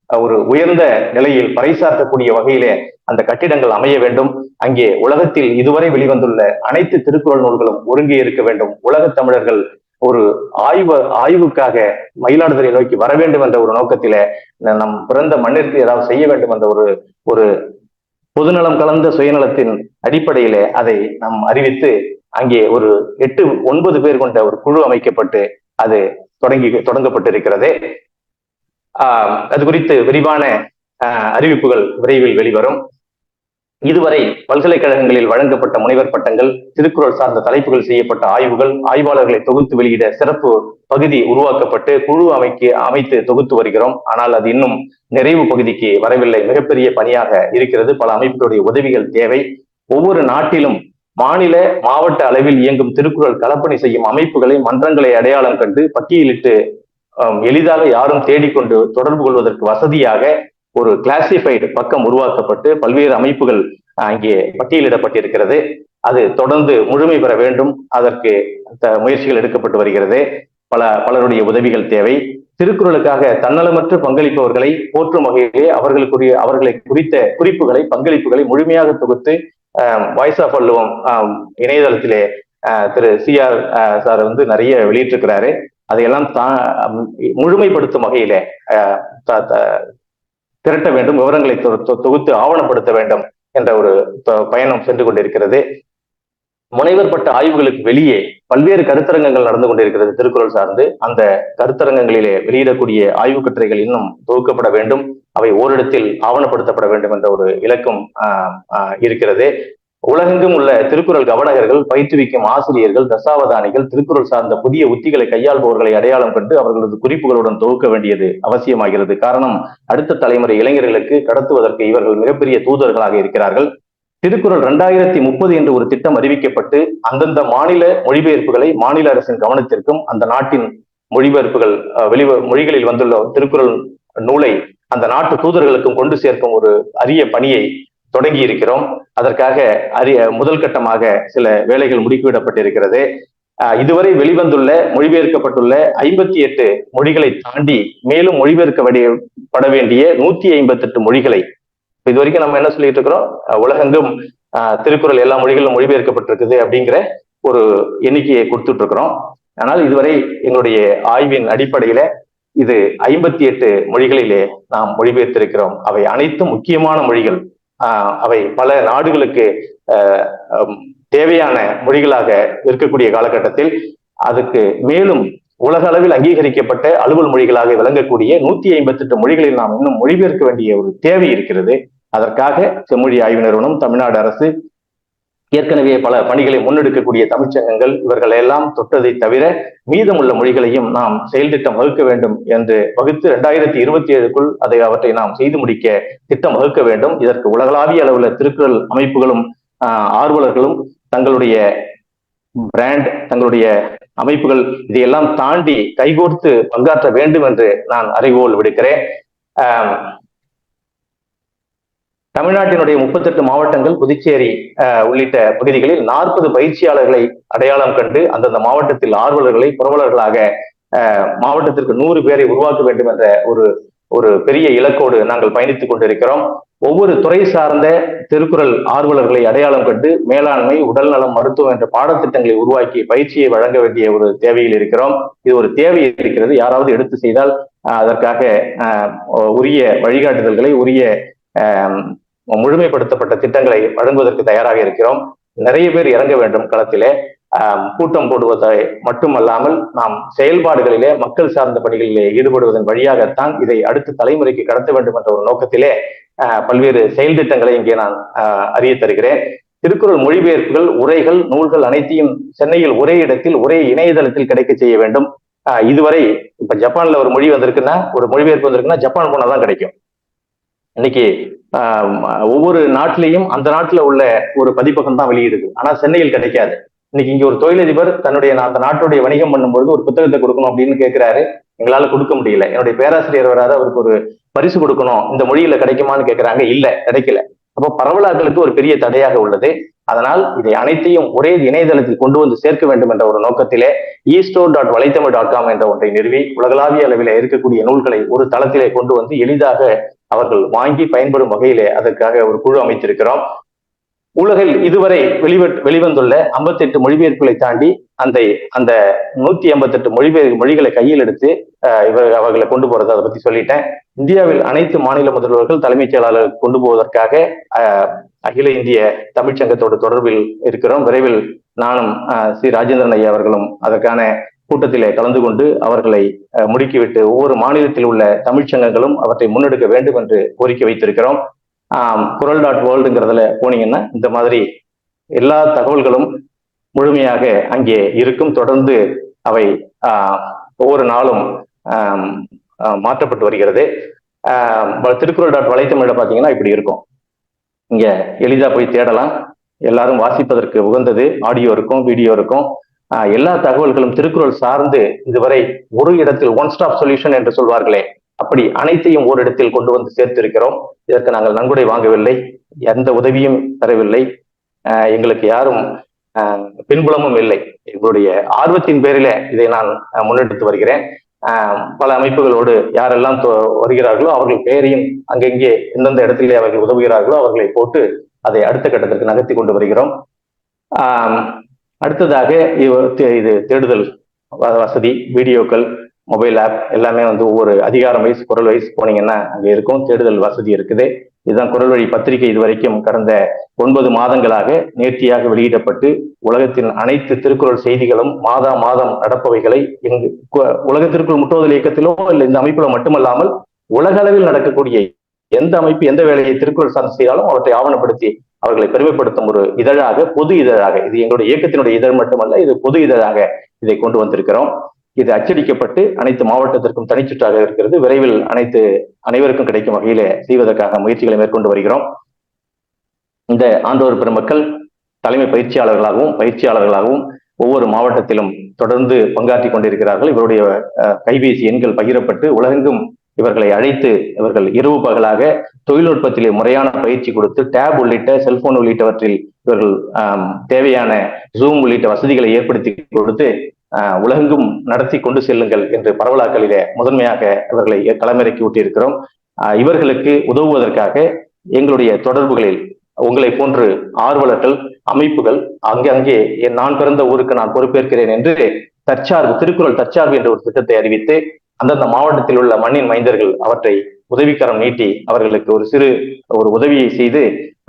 ஒரு உயர்ந்த நிலையில் பறைசாற்றக்கூடிய வகையிலே அந்த கட்டிடங்கள் அமைய வேண்டும். அங்கே உலகத்தில் இதுவரை வெளிவந்துள்ள அனைத்து திருக்குறள் நூல்களும் ஒருங்கே இருக்க வேண்டும். உலக தமிழர்கள் ஒரு ஆய்வுக்காக மயிலாடுதுறை நோக்கி வர வேண்டும் என்ற ஒரு நோக்கத்திலே நம் பிறந்த மண்ணிற்கு ஏதாவது செய்ய வேண்டும் என்ற ஒரு பொதுநலம் கலந்த சுயநலத்தின் அடிப்படையிலே அதை நாம் அறிவித்து அங்கே ஒரு 8-9 பேர் கொண்ட ஒரு குழு அமைக்கப்பட்டு அது தொடங்கப்பட்டிருக்கிறது. அது குறித்து விரிவான அறிவிப்புகள் விரைவில் வெளிவரும். இதுவரை பல்கலைக்கழகங்களில் வழங்கப்பட்ட முனைவர் பட்டங்கள், திருக்குறள் சார்ந்த தலைப்புகள் செய்யப்பட்ட ஆய்வுகள், ஆய்வாளர்களை தொகுத்து வெளியிட சிறப்பு பகுதி உருவாக்கப்பட்டு குழு அமைத்து தொகுத்து வருகிறோம். ஆனால் அது இன்னும் நிறைவு பகுதிக்கு வரவில்லை. மிகப்பெரிய பணியாக இருக்கிறது. பல அமைப்புகளுடைய உதவிகள் தேவை. ஒவ்வொரு நாட்டிலும் மாநில மாவட்ட அளவில் இயங்கும் திருக்குறள் களப்பணி செய்யும் அமைப்புகளை, மன்றங்களை அடையாளம் கண்டு பட்டியலிட்டு எளிதாக யாரும் தேடிக்கொண்டு தொடர்பு கொள்வதற்கு வசதியாக ஒரு கிளாசிஃபைடு பக்கம் உருவாக்கப்பட்டு பல்வேறு அமைப்புகள் அங்கே பட்டியலிடப்பட்டிருக்கிறது. அது தொடர்ந்து முழுமை பெற வேண்டும். அதற்கு முயற்சிகள் எடுக்கப்பட்டு வருகிறது. பலருடைய உதவிகள் தேவை. திருக்குறளுக்காக தன்னலமற்ற பங்களிப்பவர்களை போற்றும் வகையிலே அவர்களை குறித்த குறிப்புகளை, பங்களிப்புகளை முழுமையாக தொகுத்து வாய்ஸ் ஆஃப் வள்ளுவம் இணையதளத்திலே திரு CR சார் நிறைய வெளியிட்டிருக்கிறாரு. அதையெல்லாம் முழுமைப்படுத்தும் வகையிலே திரட்ட வேண்டும், விவரங்களை தொகுத்து ஆவணப்படுத்த வேண்டும் என்ற ஒரு பயணம் சென்று கொண்டிருக்கிறது. முனைவர் பட்ட ஆய்வுகளுக்கு வெளியே பல்வேறு கருத்தரங்கங்கள் நடந்து கொண்டிருக்கிறது திருக்குறள் சார்ந்து. அந்த கருத்தரங்கங்களிலே வெளியிடக்கூடிய ஆய்வு கட்டுரைகள் இன்னும் தொகுக்கப்பட வேண்டும். அவை ஓரிடத்தில் ஆவணப்படுத்தப்பட வேண்டும் என்ற ஒரு இலக்கும் இருக்கிறது. உலகெங்கும் உள்ள திருக்குறள் கவனகர்கள், பயிற்றுவிக்கும் ஆசிரியர்கள், தசாவதானிகள், திருக்குறள் சார்ந்த புதிய உத்திகளை கையாள்பவர்களை அடையாளம் கண்டு அவர்களது குறிப்புகளுடன் தொகுக்க வேண்டியது அவசியமாகிறது. காரணம், அடுத்த தலைமுறை இளைஞர்களுக்கு கடத்துவதற்கு இவர்கள் மிகப்பெரிய தூதர்களாக இருக்கிறார்கள். திருக்குறள் 2030 என்று ஒரு திட்டம் அறிவிக்கப்பட்டு அந்தந்த மாநில மொழிபெயர்ப்புகளை மாநில அரசின் கவனத்திற்கும் அந்த நாட்டின் மொழிபெயர்ப்புகள் மொழிகளில் வந்துள்ள திருக்குறள் நூலை அந்த நாட்டு தூதர்களுக்கும் கொண்டு சேர்க்கும் ஒரு அரிய பணியை தொடங்கி இருக்கிறோம். அதற்காக முதல் கட்டமாக சில வேலைகள் முடுக்கிவிடப்பட்டிருக்கிறது. இதுவரை வெளிவந்துள்ள மொழிபெயர்க்கப்பட்டுள்ள 58 மொழிகளை தாண்டி மேலும் மொழிபெயர்க்கப்பட வேண்டிய 158 மொழிகளை இது வரைக்கும் நம்ம என்ன சொல்லிட்டு இருக்கிறோம், உலகெங்கும் திருக்குறள் எல்லா மொழிகளிலும் மொழிபெயர்க்கப்பட்டிருக்குது அப்படிங்கிற ஒரு எண்ணிக்கையை கொடுத்துட்டு இருக்கிறோம். ஆனால் இதுவரை எங்களுடைய ஆய்வின் அடிப்படையில இது 58 மொழிகளிலே நாம் மொழிபெயர்த்திருக்கிறோம். அவை அனைத்தும் முக்கியமான மொழிகள். அவை பல நாடுகளுக்கு தேவையான மொழிகளாக இருக்கக்கூடிய காலகட்டத்தில் அதுக்கு மேலும் உலக அளவில் அங்கீகரிக்கப்பட்ட அலுவல் மொழிகளாக விளங்கக்கூடிய 158 மொழிகளில் நாம் இன்னும் மொழிபெயர்க்க வேண்டிய ஒரு தேவை இருக்கிறது. அதற்காக செம்மொழி ஆய்வு நிறுவனம், தமிழ்நாடு அரசு, ஏற்கனவே பல பணிகளை முன்னெடுக்கக்கூடிய தமிழ்ச்சங்கங்கள் இவர்கள் எல்லாம் தொட்டதை தவிர மீதமுள்ள மொழிகளையும் நாம் செயல் திட்டம் வகுக்க வேண்டும் என்று வகுத்து 2027க்குள் அவற்றை நாம் செய்து முடிக்க திட்டம் வகுக்க வேண்டும். இதற்கு உலகளாவிய அளவுல திருக்குறள் அமைப்புகளும் ஆர்வலர்களும் தங்களுடைய பிராண்ட், தங்களுடைய அமைப்புகள் இதையெல்லாம் தாண்டி கைகோர்த்து பங்காற்ற வேண்டும் என்று நான் அறிவோல் விடுக்கிறேன். தமிழ்நாட்டினுடைய 38 மாவட்டங்கள், புதுச்சேரி உள்ளிட்ட பகுதிகளில் 40 பயிற்சியாளர்களை அடையாளம் கண்டு அந்தந்த மாவட்டத்தில் ஆர்வலர்களை புரவலர்களாக மாவட்டத்திற்கு 100 பேரை உருவாக்க வேண்டும் என்ற ஒரு பெரிய இலக்கோடு நாங்கள் பயணித்துக் கொண்டிருக்கிறோம். ஒவ்வொரு துறை சார்ந்த திருக்குறள் ஆர்வலர்களை அடையாளம் கண்டு மேலாண்மை, உடல்நலம், மருத்துவம் என்ற பாடத்திட்டங்களை உருவாக்கி பயிற்சியை வழங்க வேண்டிய ஒரு தேவையில் இருக்கிறோம். இது ஒரு தேவை இருக்கிறது. யாராவது எடுத்து செய்தால் அதற்காக உரிய வழிகாட்டுதல்களை, உரிய முழுமைப்படுத்தப்பட்ட திட்டங்களை வழங்குவதற்கு தயாராக இருக்கிறோம். நிறைய பேர் இறங்க வேண்டும் களத்திலே. கூட்டம் போடுவதை மட்டுமல்லாமல் நாம் செயல்பாடுகளிலே, மக்கள் சார்ந்த பணிகளிலே ஈடுபடுவதன் வழியாகத்தான் இதை அடுத்த தலைமுறைக்கு கடத்த வேண்டும் என்ற ஒரு நோக்கத்திலே பல்வேறு செயல் திட்டங்களை இங்கே நான் அறிய தருகிறேன். திருக்குறள் மொழிபெயர்ப்புகள், உரைகள், நூல்கள் அனைத்தையும் சென்னையில் ஒரே இடத்தில் ஒரே இணையதளத்தில் கிடைக்க செய்ய வேண்டும். இதுவரை இப்ப ஜப்பான்ல ஒரு மொழி வந்திருக்குன்னா, ஒரு மொழிபெயர்ப்பு வந்திருக்குன்னா ஜப்பான் போனாதான் கிடைக்கும். இன்னைக்கு ஒவ்வொரு நாட்டிலையும் அந்த நாட்டுல உள்ள ஒரு பதிப்பகம் தான் வெளியிடுது. ஆனா சென்னையில் கிடைக்காது. இன்னைக்கு இங்க ஒரு தொழிலதிபர் தன்னுடைய அந்த நாட்டுடைய வணிகம் பண்ணும்போது ஒரு புத்தகத்தை கொடுக்கணும் அப்படின்னு கேட்கிறாரு. எங்களால கொடுக்க முடியல. என்னுடைய பேராசிரியர் வராது, அவருக்கு ஒரு பரிசு கொடுக்கணும், இந்த மொழியில கிடைக்குமான்னு கேட்கிறாங்க. இல்ல, கிடைக்கல. அப்போ பரவலாக்களுக்கு ஒரு பெரிய தடையாக உள்ளது. அதனால் இதை அனைத்தையும் ஒரே இணையதளத்தில் கொண்டு வந்து சேர்க்க வேண்டும் என்ற ஒரு நோக்கத்திலே eStore.வலைத்தமிழ்.com என்ற ஒன்றை நிறுவி உலகளாவிய அளவில் இருக்கக்கூடிய நூல்களை ஒரு தளத்திலே கொண்டு வந்து எளிதாக அவர்கள் வாங்கி பயன்படும் வகையிலே அதற்காக ஒரு குழு அமைத்திருக்கிறோம். உலகில் இதுவரை வெளிவந்துள்ள 58 மொழிபெயர்ப்புகளை தாண்டி அந்த 158 மொழிகளை கையில் எடுத்து அவர்களை கொண்டு போறது, அதை பத்தி சொல்லிட்டேன். இந்தியாவில் அனைத்து மாநில முதல்வர்கள், தலைமைச் செயலாளர்கள் கொண்டு போவதற்காக அகில இந்திய தமிழ்ச்சங்கத்தோடு தொடர்பில் இருக்கிறோம். விரைவில் நானும் சி ராஜேந்திரன் ஐயா அவர்களும் அதற்கான கூட்டத்திலே கலந்து கொண்டு அவர்களை முடுக்கிவிட்டு ஒவ்வொரு மாநிலத்தில் உள்ள தமிழ்ச்சங்கங்களும் அவற்றை முன்னெடுக்க வேண்டும் என்று கோரிக்கை வைத்திருக்கிறோம். குரல்.வேர்ல்டுங்கிறதுல போனீங்கன்னா இந்த மாதிரி எல்லா தகவல்களும் முழுமையாக அங்கே இருக்கும். தொடர்ந்து அவை ஒவ்வொரு நாளும் மாற்றப்பட்டு வருகிறது. திருக்குறள்.வலைத்தமிழ்ல பாத்தீங்கன்னா இப்படி இருக்கும். இங்க எளிதா போய் தேடலாம். எல்லாரும் வாசிப்பதற்கு உகந்தது. ஆடியோ இருக்கும், வீடியோ இருக்கும். எல்லா தகவல்களும் திருக்குறள் சார்ந்து இதுவரை ஒரு இடத்தில் ஒன் ஸ்டாப் சொல்யூஷன் என்று சொல்வார்களே, அப்படி அனைத்தையும் ஓரிடத்தில் கொண்டு வந்து சேர்த்திருக்கிறோம். இதற்கு நாங்கள் நன்கொடை வாங்கவில்லை, எந்த உதவியும் தரவில்லை, எங்களுக்கு யாரும் பின்புலமும் இல்லை. எங்களுடைய ஆர்வத்தின் பேரில இதை நான் முன்னெடுத்து வருகிறேன். பல அமைப்புகளோடு யாரெல்லாம் வருகிறார்களோ அவர்கள் பெயரையும் அங்கங்கே எந்தெந்த இடத்திலே அவர்கள் உதவுகிறார்களோ அவர்களை போட்டு அதை அடுத்த கட்டத்திற்கு நகர்த்தி கொண்டு வருகிறோம். அடுத்ததாக இது தேடுதல் வசதி, வீடியோக்கள், மொபைல் ஆப் எல்லாமே வந்து ஒவ்வொரு அதிகாரம் வைஸ், குரல் வைஸ் போனீங்கன்னா அங்கே இருக்கும். தேடுதல் வசதி இருக்குது. இதுதான் குரல் வழி பத்திரிகை. இதுவரைக்கும் கடந்த 9 மாதங்களாக நேர்த்தியாக வெளியிடப்பட்டு உலகத்தின் அனைத்து திருக்குறள் செய்திகளும் மாதம் நடப்பவைகளை உலக திருக்குறள் முற்றுவதல் இயக்கத்திலோ இல்லை இந்த அமைப்பிலோ மட்டுமல்லாமல் உலக அளவில் நடக்கக்கூடிய எந்த அமைப்பு எந்த வேலையை திருக்குறள் சார்ந்து செய்தாலும் அவற்றை ஆவணப்படுத்தி அவர்களை பெருமைப்படுத்தும் ஒரு இதழாக, பொது இதழாக, இது எங்களுடைய இயக்கத்தினுடைய இதழ் மட்டுமல்ல, இது பொது இதழாக இதை கொண்டு வந்திருக்கிறோம். இது அச்சடிக்கப்பட்டு அனைத்து மாவட்டத்திற்கும் தனிச்சுற்றாக இருக்கிறது. விரைவில் அனைவருக்கும் கிடைக்கும் வகையில செய்வதற்காக முயற்சிகளை மேற்கொண்டு வருகிறோம். இந்த ஆண்டோர் பெருமக்கள் தலைமை பயிற்சியாளர்களாகவும் ஒவ்வொரு மாவட்டத்திலும் தொடர்ந்து பங்காற்றி கொண்டிருக்கிறார்கள். இவருடைய கைபேசி எண்கள் பகிரப்பட்டு உலகெங்கும் இவர்களை அழைத்து இவர்கள் இரவு பகலாக தொழில்நுட்பத்திலே முறையான பயிற்சி கொடுத்து டேப் உள்ளிட்ட செல்போன் உள்ளிட்டவற்றில் இவர்கள் தேவையான ஜூம் உள்ளிட்ட வசதிகளை ஏற்படுத்தி கொடுத்து உலகெங்கும் நடத்தி கொண்டு செல்லுங்கள் என்று பரவலாக்களிலே முதன்மையாக இவர்களை களமிறக்கி விட்டிருக்கிறோம். இவர்களுக்கு உதவுவதற்காக எங்களுடைய தொடர்புகளில் உங்களை போன்று ஆர்வலர்கள், அமைப்புகள் அங்கே நான் பிறந்த ஊருக்கு நான் பொறுப்பேற்கிறேன் என்று திருக்குறள் தற்சார்பு என்ற ஒரு திட்டத்தை அறிவித்து அந்தந்த மாவட்டத்தில் உள்ள மண்ணின் மைந்தர்கள் அவற்றை உதவிக்கரம் நீட்டி அவர்களுக்கு ஒரு உதவியை செய்து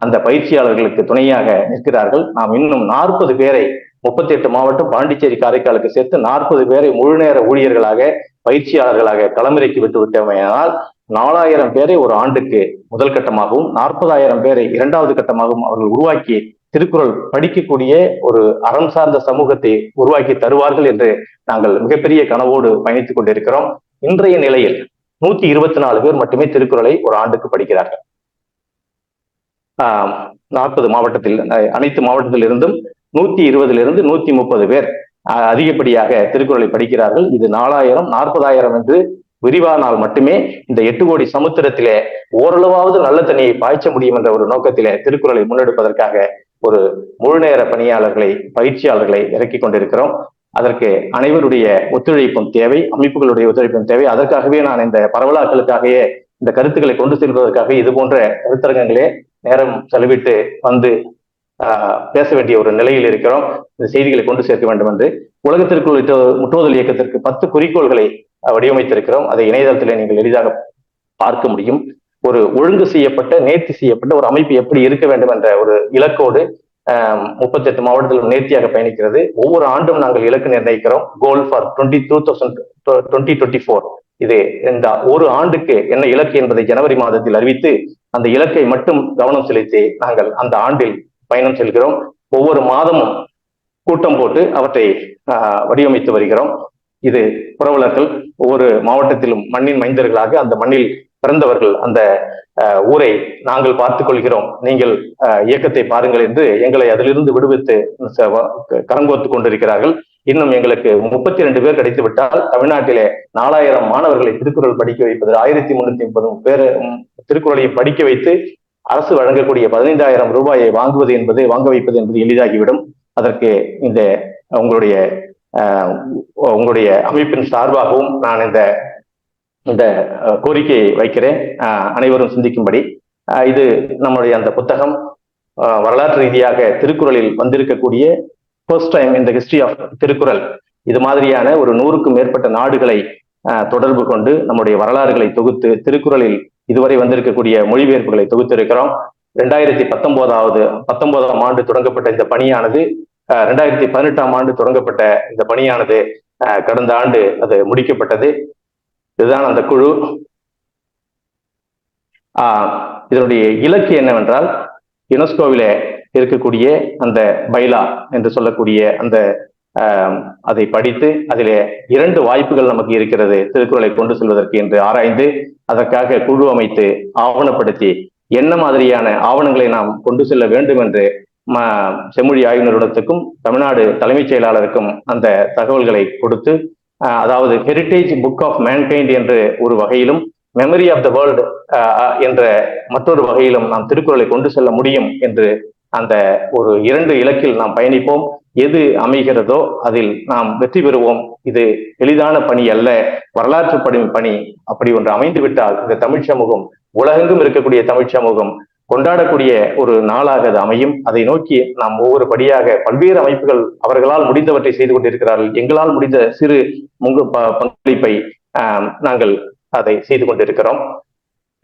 அந்த பயிற்சியாளர்களுக்கு துணையாக நிற்கிறார்கள். நாம் இன்னும் 40 பேரை 38 மாவட்டம், பாண்டிச்சேரி, காரைக்காலுக்கு சேர்த்து 40 பேரை முழுநேர ஊழியர்களாக, பயிற்சியாளர்களாக களமிறக்கி விட்டு விட்டோமேயானால் 4000 பேரை ஒரு ஆண்டுக்கு முதல் கட்டமாகவும் 40,000 பேரை இரண்டாவது கட்டமாகவும் அவர்கள் உருவாக்கி திருக்குறள் படிக்கக்கூடிய ஒரு அறம் சார்ந்த சமூகத்தை உருவாக்கி தருவார்கள் என்று நாங்கள் மிகப்பெரிய கனவோடு பயணித்துக் கொண்டிருக்கிறோம். இன்றைய நிலையில் 124 பேர் மட்டுமே திருக்குறளை ஒரு ஆண்டுக்கு படிக்கிறார்கள். 40 மாவட்டத்தில், அனைத்து மாவட்டத்தில் இருந்தும் 120 130 பேர் அதிகப்படியாக திருக்குறளை படிக்கிறார்கள். இது 4000 40,000 என்று விரிவானால் மட்டுமே இந்த 8 கோடி சமுத்திரத்திலே ஓரளவாவது நல்ல தண்ணியை பாய்ச்ச முடியும் என்ற ஒரு நோக்கத்திலே திருக்குறளை முன்னெடுப்பதற்காக ஒரு முழுநேர பயிற்சியாளர்களை இறக்கி கொண்டிருக்கிறோம். அதற்கு அனைவருடைய ஒத்துழைப்பும் தேவை, அமைப்புகளுடைய ஒத்துழைப்பும் தேவை. அதற்காகவே நான் இந்த பரவலாக்களுக்காகவே இந்த கருத்துக்களை கொண்டு செல்வதற்காக இது போன்ற கருத்தரங்கங்களே நேரம் செலவிட்டு வந்து பேச வேண்டிய ஒரு நிலையில் இருக்கிறோம். இந்த செய்திகளை கொண்டு சேர்க்க வேண்டும் என்று உலகத்திற்குள் முற்றுதல் இயக்கத்திற்கு 10 குறிக்கோள்களை வடிவமைத்திருக்கிறோம். அதை இணையதளத்திலே நீங்கள் எளிதாக பார்க்க முடியும். ஒரு ஒழுங்கு செய்யப்பட்ட, நேர்த்தி செய்யப்பட்ட ஒரு அமைப்பு எப்படி இருக்க வேண்டும் என்ற ஒரு இலக்கோடு 38 மாவட்டத்திலும் நேர்த்தியாக பயணிக்கிறது. ஒவ்வொரு ஆண்டும் நாங்கள் இலக்கு நிர்ணயிக்கிறோம். Goal for 2024. இது இந்த ஒரு ஆண்டுக்கு என்ன இலக்கு என்பதை ஜனவரி மாதத்தில் அறிவித்து அந்த இலக்கை மட்டும் கவனம் செலுத்தி நாங்கள் அந்த ஆண்டில் பயணம் செல்கிறோம். ஒவ்வொரு மாதமும் கூட்டம் போட்டு அவற்றை வடிவமைத்து வருகிறோம். இது புரவலர்கள் ஒவ்வொரு மாவட்டத்திலும் மண்ணின் மைந்தர்களாக அந்த மண்ணில் பிறந்தவர்கள் அந்த ஊரை நாங்கள் பார்த்துக் கொள்கிறோம், நீங்கள் இயக்கத்தை பாருங்கள் என்று எங்களை அதிலிருந்து விடுவித்து கரங்கோத்து கொண்டிருக்கிறார்கள். இன்னும் எங்களுக்கு 32 பேர் கிடைத்து விட்டால் தமிழ்நாட்டிலே 4000 மாணவர்களை திருக்குறள் படிக்க வைப்பது, 1330 பேர் திருக்குறளையும் படிக்க வைத்து அரசு வழங்கக்கூடிய 15,000 ரூபாயை வாங்க வைப்பது என்பது எளிதாகிவிடும். அதற்கு உங்களுடைய அமைப்பின் சார்பாகவும் நான் இந்த கோரிக்கையை வைக்கிறேன், அனைவரும் சிந்திக்கும்படி. இது நம்முடைய அந்த புத்தகம் வரலாற்று ரீதியாக திருக்குறளில் வந்திருக்கக்கூடிய ஃபர்ஸ்ட் டைம் இந்த ஹிஸ்டரி ஆஃப் திருக்குறள். இது மாதிரியான ஒரு 100க்கும் மேற்பட்ட நாடுகளை தொடர்பு கொண்டு நம்முடைய வரலாறுகளை தொகுத்து திருக்குறளில் இதுவரை வந்திருக்கக்கூடிய மொழிபெயர்ப்புகளை தொகுத்து இருக்கிறோம். 2019ஆம் ஆண்டு தொடங்கப்பட்ட இந்த பணியானது 2018ஆம் ஆண்டு தொடங்கப்பட்ட இந்த பணியானது கடந்த ஆண்டு அது முடிக்கப்பட்டது. இதுதான் அந்த குழு. இதனுடைய இலக்கு என்னவென்றால் யுனெஸ்கோவில இருக்கக்கூடிய அந்த பைலா என்று சொல்லக்கூடிய அதை படித்து அதிலே 2 வாய்ப்புகள் நமக்கு இருக்கிறது திருக்குறளை கொண்டு செல்வதற்கு என்று ஆராய்ந்து அதற்காக குழு அமைத்து ஆவணப்படுத்தி என்ன மாதிரியான ஆவணங்களை நாம் கொண்டு செல்ல வேண்டும் என்று செம்மொழி ஆய்வு நிறுவனத்துக்கும் தமிழ்நாடு தலைமைச் செயலாளருக்கும் அந்த தகவல்களை கொடுத்து, அதாவது ஹெரிட்டேஜ் புக் ஆஃப் மேன்கைண்ட் என்ற ஒரு வகையிலும் மெமரி ஆஃப் த வேர்ல்டு என்ற மற்றொரு வகையிலும் நாம் திருக்குறளை கொண்டு செல்ல முடியும் என்று அந்த ஒரு 2 இலக்கில் நாம் பயணிப்போம். எது அமைகிறதோ அதில் நாம் வெற்றி பெறுவோம். இது எளிதான பணி அல்ல, வரலாற்று பணி. அப்படி ஒன்று அமைந்து விட்டால் இந்த தமிழ் சமூகம், உலகெங்கும் இருக்கக்கூடிய தமிழ் சமூகம் கொண்டாடக்கூடிய ஒரு நாளாக அது அமையும். அதை நோக்கி நாம் ஒவ்வொரு படியாக பல்வேறு அமைப்புகள் அவர்களால் முடிந்தவற்றை செய்து கொண்டிருக்கிறார்கள். எங்களால் முடிந்த சிறு பங்களிப்பை நாங்கள் அதை செய்து கொண்டிருக்கிறோம்.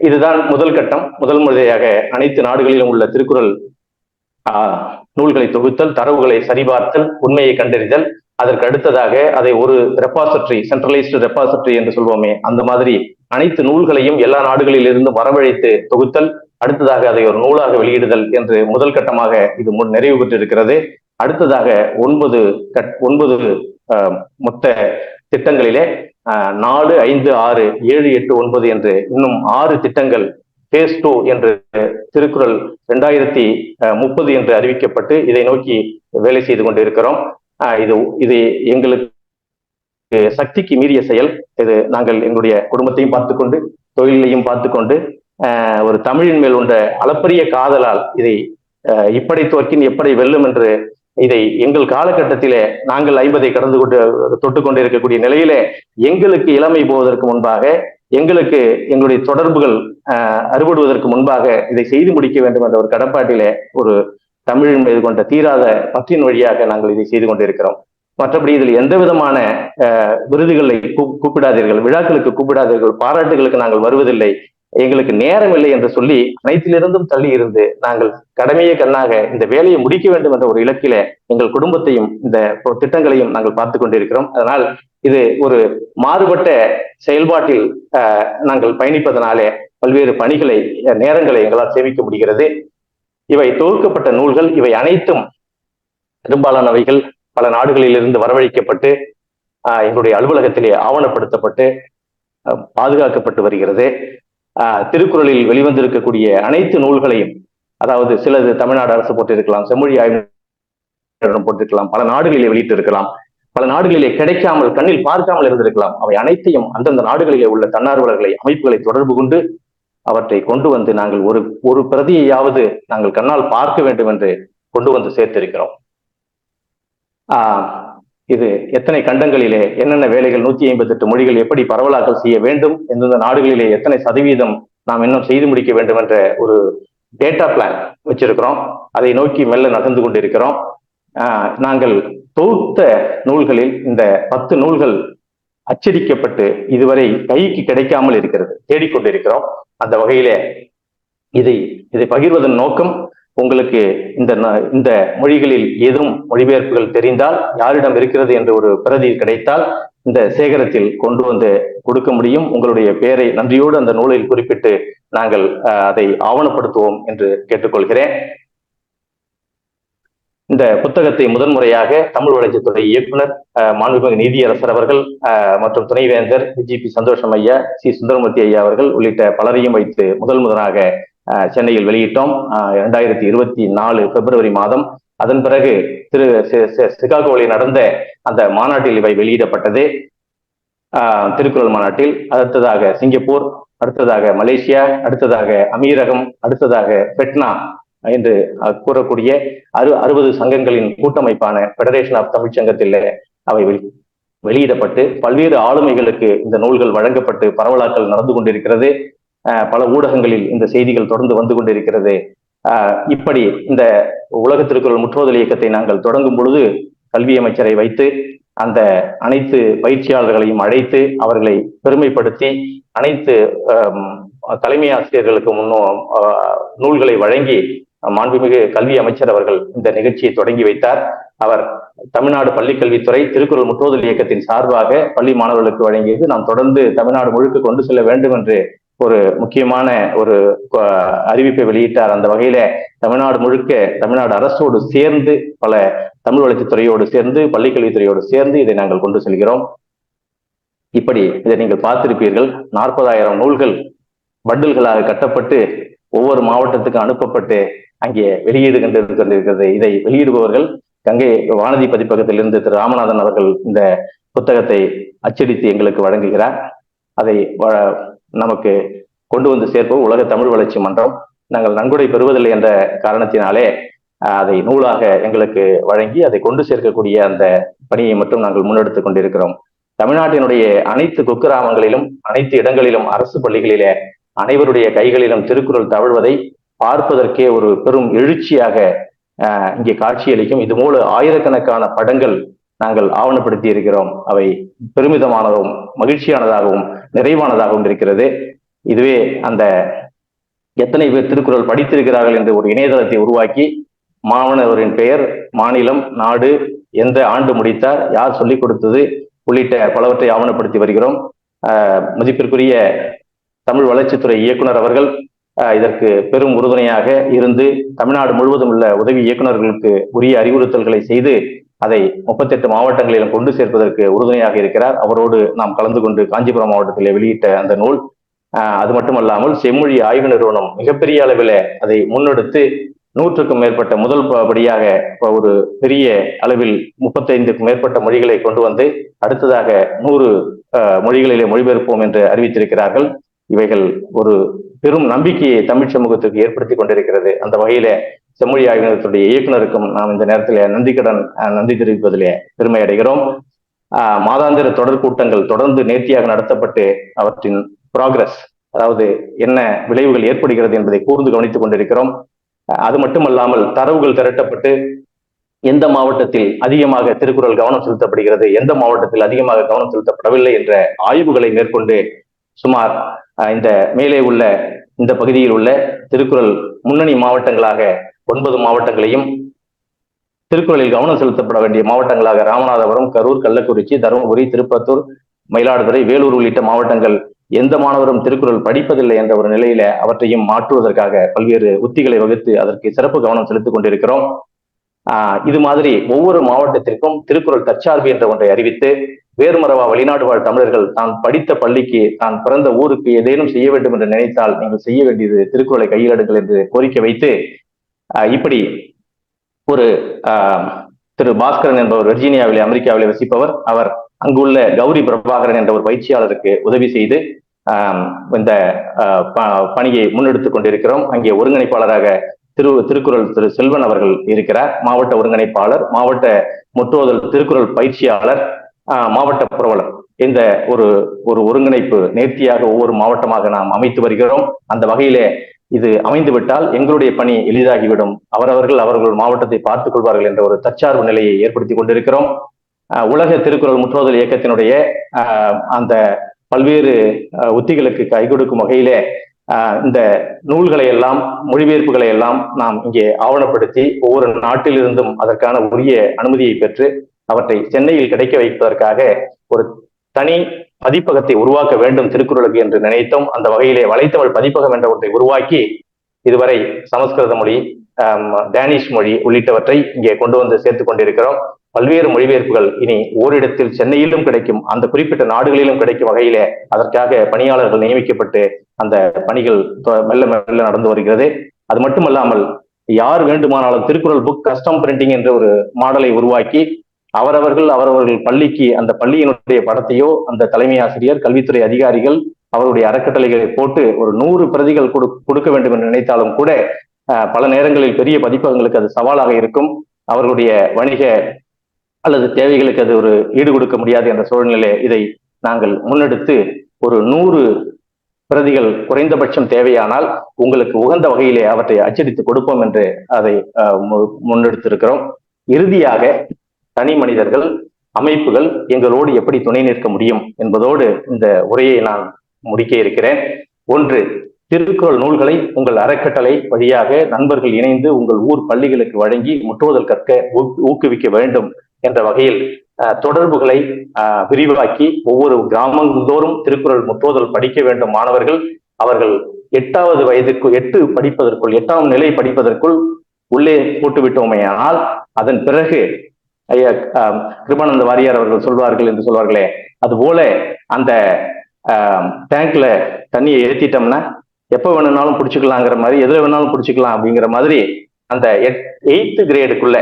இதுதான் முதல் கட்டம். முதல் முறையாக அனைத்து நாடுகளிலும் உள்ள திருக்குறள் நூல்களை தொகுத்தல், தரவுகளை சரிபார்த்தல், உண்மையை கண்டறிதல். அதற்கு அடுத்ததாக அதை ஒரு ரெபாசிட்டரி, சென்ட்ரலைஸ்டு ரெபாசிட்டரி என்று சொல்வோமே, அந்த மாதிரி அனைத்து நூல்களையும் எல்லா நாடுகளில் இருந்து வரவழைத்து தொகுத்தல். அடுத்ததாக அதை ஒரு நூலாக வெளியிடுதல் என்று முதல் கட்டமாக இது நிறைவு பெற்றிருக்கிறது. அடுத்ததாக 9 மொத்த திட்டங்களிலே 4, 5, 6, 7, 8, 9 என்று இன்னும் 6 திட்டங்கள் phase 2 என்று திருக்குறள் 2030 என்று அறிவிக்கப்பட்டு இதை நோக்கி வேலை செய்து கொண்டிருக்கிறோம். இது எங்களுக்கு சக்திக்கு மீறிய செயல். இது நாங்கள் எங்களுடைய குடும்பத்தையும் பார்த்துக்கொண்டு தொழிலையும் பார்த்துக்கொண்டு ஒரு தமிழின் மேல் உள்ள அளப்பரிய காதலால் இதை இப்படை தோற்கின் எப்படி வெல்லும் என்று இதை எங்கள் காலகட்டத்திலே நாங்கள் 50 கடந்து தொட்டு கொண்டு இருக்கக்கூடிய நிலையிலே எங்களுக்கு இளமை போவதற்கு முன்பாக எங்களுக்கு எங்களுடைய தொடர்புகள் அறுபடுவதற்கு முன்பாக இதை செய்து முடிக்க வேண்டும் என்ற ஒரு கடப்பாட்டிலே ஒரு தமிழின் மீது கொண்ட தீராத பற்றின் வழியாக நாங்கள் இதை செய்து கொண்டிருக்கிறோம். மற்றபடி இதில் எந்த விதமான விருதுகளை கூப்பிடாதீர்கள், விழாக்களுக்கு கூப்பிடாதீர்கள், பாராட்டுகளுக்கு நாங்கள் வருவதில்லை, எங்களுக்கு நேரம் இல்லை என்று சொல்லி அனைத்திலிருந்தும் தள்ளி இருந்து நாங்கள் கடமையை கண்ணாக இந்த வேலையை முடிக்க வேண்டும் என்ற ஒரு இலக்கில எங்கள் குடும்பத்தையும் இந்த திட்டங்களையும் நாங்கள் பார்த்து கொண்டிருக்கிறோம். அதனால் இது ஒரு மாறுபட்ட செயல்பாட்டில் நாங்கள் பயணிப்பதனாலே பல்வேறு பணிகளை நேரங்களை எங்களால் சேமிக்க முடிகிறது. இவை தொகுக்கப்பட்ட நூல்கள், இவை அனைத்தும் பெரும்பாலானவைகள் பல நாடுகளில் இருந்து வரவழைக்கப்பட்டு எங்களுடைய அலுவலகத்திலே ஆவணப்படுத்தப்பட்டு பாதுகாக்கப்பட்டு வருகிறது. திருக்குறளில் வெளிவந்திருக்கக்கூடிய அனைத்து நூல்களையும், அதாவது சிலது தமிழ்நாடு அரசு போட்டிருக்கலாம், செம்மொழி ஆய்வு போட்டிருக்கலாம், பல நாடுகளிலே வெளியிட்டு இருக்கலாம், பல நாடுகளிலே கிடைக்காமல் கண்ணில் பார்க்காமல் இருந்திருக்கலாம். அவை அனைத்தையும் அந்தந்த நாடுகளிலே உள்ள தன்னார்வலர்களை அமைப்புகளை தொடர்பு கொண்டு அவற்றை கொண்டு வந்து நாங்கள் ஒரு பிரதியையாவது நாங்கள் கண்ணால் பார்க்க வேண்டும் என்று கொண்டு வந்து சேர்த்திருக்கிறோம். இது எத்தனை கண்டங்களிலே என்னென்ன வேலைகள், 158 மொழிகள் எப்படி பரவலாக்கல் செய்ய வேண்டும், எந்தெந்த நாடுகளிலே எத்தனை சதவீதம் நாம் இன்னும் செய்து முடிக்க வேண்டும் என்ற ஒரு டேட்டா பிளான் வச்சிருக்கிறோம். அதை நோக்கி மெல்ல நகர்ந்து கொண்டிருக்கிறோம். நாங்கள் தொகுத்த நூல்களில் இந்த 10 நூல்கள் அச்சடிக்கப்பட்டு இதுவரை கைக்கு கிடைக்காமல் இருக்கிறது, தேடிக்கொண்டிருக்கிறோம். அந்த வகையிலே இதை பகிர்வதன் நோக்கம், உங்களுக்கு இந்த மொழிகளில் ஏதும் மொழிபெயர்ப்புகள் தெரிந்தால், யாரிடம் இருக்கிறது என்று ஒரு பிரதி கிடைத்தால் இந்த சேகரத்தில் கொண்டு வந்து கொடுக்க முடியும். உங்களுடைய பெயரை நன்றியோடு அந்த நூலில் குறிப்பிட்டு நாங்கள் அதை ஆவணப்படுத்துவோம் என்று கேட்டுக்கொள்கிறேன். இந்த புத்தகத்தை முதன்முறையாக தமிழ் வளர்ச்சித்துறை இயக்குனர் மாண்புமிகு நீதியரசர் அவர்கள் மற்றும் துணைவேந்தர் DGP சந்தோஷம் ஐயா, சி சுந்தரமூர்த்தி ஐயா அவர்கள் உள்ளிட்ட பலரையும் வைத்து முதலாக சென்னையில் வெளியிட்டோம் 2024 பிப்ரவரி மாதம். அதன் பிறகு சிகாகோவில் நடந்த அந்த மாநாட்டில் இவை வெளியிடப்பட்டது, திருக்குறள் மாநாட்டில். அடுத்ததாக சிங்கப்பூர், அடுத்ததாக மலேசியா, அடுத்ததாக அமீரகம், அடுத்ததாக பெட்னா என்று கூறக்கூடிய 60 சங்கங்களின் கூட்டமைப்பான பெடரேஷன் ஆஃப் தமிழ்ச்சங்கத்தில் அவை வெளியிடப்பட்டு பல்வேறு ஆளுமைகளுக்கு இந்த நூல்கள் வழங்கப்பட்டு பரவலாக்கல் நடந்து கொண்டிருக்கிறது. பல ஊடகங்களில் இந்த செய்திகள் தொடர்ந்து வந்து கொண்டிருக்கிறது. இப்படி இந்த உலக திருக்குறள் முற்றோதல் இயக்கத்தை நாங்கள் தொடங்கும் பொழுது கல்வி அமைச்சரை வைத்து அந்த அனைத்து பயிற்சியாளர்களையும் அழைத்து அவர்களை பெருமைப்படுத்தி அனைத்து தலைமை ஆசிரியர்களுக்கு நூல்களை வழங்கி மாண்புமிகு கல்வி அமைச்சர் அவர்கள் இந்த நிகழ்ச்சியை தொடங்கி வைத்தார். அவர் தமிழ்நாடு பள்ளிக்கல்வித்துறை திருக்குறள் முற்றோதல் இயக்கத்தின் சார்பாக பள்ளி மாணவர்களுக்கு வழங்கியது நாம் தொடர்ந்து தமிழ்நாடு முழுக்க கொண்டு செல்ல வேண்டும் என்று ஒரு முக்கியமான ஒரு அறிவிப்பை வெளியிட்டார். அந்த வகையில தமிழ்நாடு முழுக்க தமிழ்நாடு அரசோடு சேர்ந்து பல தமிழ் வளர்ச்சித்துறையோடு சேர்ந்து பள்ளிக்கல்வித்துறையோடு சேர்ந்து இதை நாங்கள் கொண்டு செல்கிறோம். இப்படி இதை நீங்கள் பார்த்திருப்பீர்கள். 40,000 நூல்கள் பண்டில்களாக கட்டப்பட்டு ஒவ்வொரு மாவட்டத்துக்கும் அனுப்பப்பட்டு அங்கே வெளியீடு கொண்டிருக்கிறது. இதை வெளியிடுபவர்கள் கங்கை வானதி பதிப்பகத்திலிருந்து திரு ராமநாதன் அவர்கள் இந்த புத்தகத்தை அச்சடித்து எங்களுக்கு வழங்குகிறார். அதை நமக்கு கொண்டு வந்து சேர்ப்போம் உலக தமிழ் வளர்ச்சி மன்றம். நாங்கள் நன்கொடை பெறுவதில்லை என்ற காரணத்தினாலே அதை நூலாக எங்களுக்கு வழங்கி அதை கொண்டு சேர்க்கக்கூடிய அந்த பணியை மட்டும் நாங்கள் முன்னெடுத்துக் கொண்டிருக்கிறோம். தமிழ்நாட்டினுடைய அனைத்து குக்கிராமங்களிலும் அனைத்து இடங்களிலும் அரசு பள்ளிகளிலே அனைவருடைய கைகளிலும் திருக்குறள் தவழ்வதை பார்ப்பதற்கே ஒரு பெரும் எழுச்சியாக இங்கே காட்சியளிக்கும். இது மூல ஆயிரக்கணக்கான படங்கள் நாங்கள் ஆவணப்படுத்தி இருக்கிறோம். அவை பெருமிதமானதாகவும் மகிழ்ச்சியானதாகவும் நிறைவானதாகவும் இருக்கிறது. இதுவே அந்த எத்தனை பேர் திருக்குறள் படித்திருக்கிறார்கள் என்று ஒரு இணையதளத்தை உருவாக்கி மாணவரின் பெயர், மாநிலம், நாடு, எந்த ஆண்டு முடித்தார், யார் சொல்லிக் கொடுத்தது உள்ளிட்ட பலவற்றை ஆவணப்படுத்தி வருகிறோம். மதிப்பிற்குரிய தமிழ் வளர்ச்சித்துறை இயக்குனர் அவர்கள் இதற்கு பெரும் உறுதுணையாக இருந்து தமிழ்நாடு முழுவதும் உள்ள உதவி இயக்குநர்களுக்கு உரிய அறிவுறுத்தல்களை செய்து அதை 38 மாவட்டங்களிலும் கொண்டு சேர்ப்பதற்கு உறுதுணையாக இருக்கிறார். அவரோடு நாம் கலந்து கொண்டு காஞ்சிபுரம் மாவட்டத்திலே வெளியிட்ட அந்த நூல், அது மட்டுமல்லாமல் செம்மொழி ஆய்வு நிறுவனம் மிகப்பெரிய அளவில் அதை முன்னெடுத்து 100க்கும் மேற்பட்ட முதல் படியாக ஒரு பெரிய அளவில் 35க்கும் மேற்பட்ட மொழிகளை கொண்டு வந்து அடுத்ததாக 100 மொழிகளிலே மொழிபெயர்ப்போம் என்று அறிவித்திருக்கிறார்கள். இவைகள் ஒரு பெரும் நம்பிக்கையை தமிழ் சமூகத்துக்கு ஏற்படுத்தி கொண்டிருக்கிறது. அந்த வகையில செம்மொழி ஆய்வகத்துடைய இயக்குநருக்கும் நாம் இந்த நேரத்தில் நன்றி தெரிவிப்பதிலே பெருமை அடைகிறோம். மாதாந்திர தொடர் கூட்டங்கள் தொடர்ந்து நேர்த்தியாக நடத்தப்பட்டு அவற்றின் ப்ராக்ரஸ், அதாவது என்ன விளைவுகள் ஏற்படுகிறது என்பதை கூர்ந்து கவனித்துக் கொண்டிருக்கிறோம். அது மட்டுமல்லாமல் தரவுகள் திரட்டப்பட்டு எந்த மாவட்டத்தில் அதிகமாக திருக்குறள் கவனம் செலுத்தப்படுகிறது, எந்த மாவட்டத்தில் அதிகமாக கவனம் செலுத்தப்படவில்லை என்ற ஆய்வுகளை மேற்கொண்டு சுமார் இந்த மேலே உள்ள இந்த பகுதியில் உள்ள திருக்குறள் முன்னணி மாவட்டங்களாக 9 மாவட்டங்களையும், திருக்குறளில் கவனம் செலுத்தப்பட வேண்டிய மாவட்டங்களாக ராமநாதபுரம், கரூர், கள்ளக்குறிச்சி, தருமபுரி, திருப்பத்தூர், மயிலாடுதுறை, வேலூர் உள்ளிட்ட மாவட்டங்கள் எந்த மாணவரும் திருக்குறள் படிப்பதில்லை என்ற ஒரு நிலையில அவற்றையும் மாற்றுவதற்காக பல்வேறு உத்திகளை வகுத்து அதற்கு சிறப்பு கவனம் செலுத்திக் கொண்டிருக்கிறோம். இது மாதிரி ஒவ்வொரு மாவட்டத்திற்கும் திருக்குறள் தற்சார்பு என்ற ஒன்றை அறிவித்து வேறுமரவா வெளிநாடு வாழ் தமிழர்கள் தான் படித்த பள்ளிக்கு, தான் பிறந்த ஊருக்கு ஏதேனும் செய்ய வேண்டும் என்று நினைத்தால் நீங்கள் செய்ய வேண்டியது திருக்குறளை கையில் எடுங்கள் என்று கோரிக்கை வைத்து இப்படி ஒரு திரு பாஸ்கரன் என்பவர் வெர்ஜீனியாவிலே அமெரிக்காவிலே வசிப்பவர். அவர் அங்குள்ள கௌரி பிரபாகரன் என்ற ஒரு பயிற்சியாளருக்கு உதவி செய்து இந்த பணியை முன்னெடுத்துக் கொண்டிருக்கிறோம். அங்கே ஒருங்கிணைப்பாளராக திருக்குறள் திரு செல்வன் அவர்கள் இருக்கிறார். மாவட்ட ஒருங்கிணைப்பாளர், மாவட்ட முற்றோதல் திருக்குறள் பயிற்சியாளர், மாவட்ட புரவலர். இந்த ஒரு ஒருங்கிணைப்பு நேர்த்தியாக ஒவ்வொரு மாவட்டமாக நாம் அமைத்து வருகிறோம். அந்த வகையிலே இது அமைந்துவிட்டால் எங்களுடைய பணி எளிதாகிவிடும். அவர்கள் மாவட்டத்தை பார்த்துக் கொள்வார்கள் என்ற ஒரு தற்சார்பு நிலையை ஏற்படுத்தி கொண்டிருக்கிறோம். உலக திருக்குறள் முற்றோதல் இயக்கத்தினுடைய அந்த பல்வேறு உத்திகளுக்கு கை கொடுக்கும் வகையிலே இந்த நூல்களை எல்லாம், மொழிபெயர்ப்புகளை எல்லாம் நாம் இங்கே ஆவணப்படுத்தி ஒவ்வொரு நாட்டிலிருந்தும் அதற்கான உரிய அனுமதியை பெற்று அவற்றை சென்னையில் கிடைக்க வைப்பதற்காக ஒரு தனி பதிப்பகத்தை உருவாக்க வேண்டும் திருக்குறளுக்கு என்று நினைத்தோம். அந்த வகையிலே வலைத்தமிழ் பதிப்பகம் என்ற ஒன்றை உருவாக்கி இதுவரை சமஸ்கிருத மொழி, டேனிஷ் மொழி உள்ளிட்டவற்றை இங்கே கொண்டு வந்து சேர்த்துக் கொண்டிருக்கிறோம். பல்வேறு மொழிபெயர்ப்புகள் இனி ஓரிடத்தில் சென்னையிலும் கிடைக்கும், அந்த குறிப்பிட்ட நாடுகளிலும் கிடைக்கும் வகையிலே அதற்காக பணியாளர்கள் நியமிக்கப்பட்டு அந்த பணிகள் மெல்ல மெல்ல நடந்து வருகிறது. அது மட்டுமல்லாமல் யார் வேண்டுமானாலும் திருக்குறள் புக் கஸ்டம் பிரிண்டிங் என்ற ஒரு மாடலை உருவாக்கி அவரவர்கள் பள்ளிக்கு அந்த பள்ளியினுடைய படத்தையோ அந்த தலைமை ஆசிரியர், கல்வித்துறை அதிகாரிகள் அவருடைய அறக்கட்டளைகளை போட்டு ஒரு 100 பிரதிகள் கொடுக்க வேண்டும் என்று நினைத்தாலும் கூட பல நேரங்களில் பெரிய பதிப்பகங்களுக்கு அது சவாலாக இருக்கும். அவர்களுடைய வணிக அல்லது தேவைகளுக்கு அது ஒரு ஈடு கொடுக்க முடியாது என்ற சூழ்நிலை இதை நாங்கள் முன்னெடுத்து ஒரு 100 பிரதிகள் குறைந்தபட்சம் தேவையானால் உங்களுக்கு உகந்த வகையிலே அவற்றை அச்சடித்து கொடுப்போம் என்று அதை முன்னெடுத்திருக்கிறோம். இறுதியாக தனி மனிதர்கள், அமைப்புகள் எங்களோடு எப்படி துணை நிற்க முடியும் என்பதோடு இந்த உரையை நான் முடிக்க இருக்கிறேன். 1, திருக்குறள் நூல்களை உங்கள் அறக்கட்டளை வழியாக நண்பர்கள் இணைந்து உங்கள் ஊர் பள்ளிகளுக்கு வழங்கி முற்றோதல் கற்க ஊக்குவிக்க வேண்டும் என்ற வகையில் தொடர்புகளை விரிவாக்கி ஒவ்வொரு கிராமந்தோறும் திருக்குறள் முற்றோதல் படிக்க வேண்டும் மாணவர்கள். அவர்கள் 8வது வயதுக்கு 8ஆம் நிலை படிப்பதற்குள் உள்ளே போட்டுவிட்டோமே. ஆனால் அதன் பிறகு ஐயா கிருபானந்த வாரியார் அவர்கள் சொல்வார்கள் என்று சொல்வார்களே, அது போல அந்த டேங்க்ல தண்ணியை ஏற்றிட்டோம்னா எப்ப வேணும்னாலும் பிடிச்சிக்கலாங்கிற மாதிரி, எதுல வேணாலும் பிடிச்சிக்கலாம் அப்படிங்கிற மாதிரி அந்த 8th கிரேடுக்குள்ள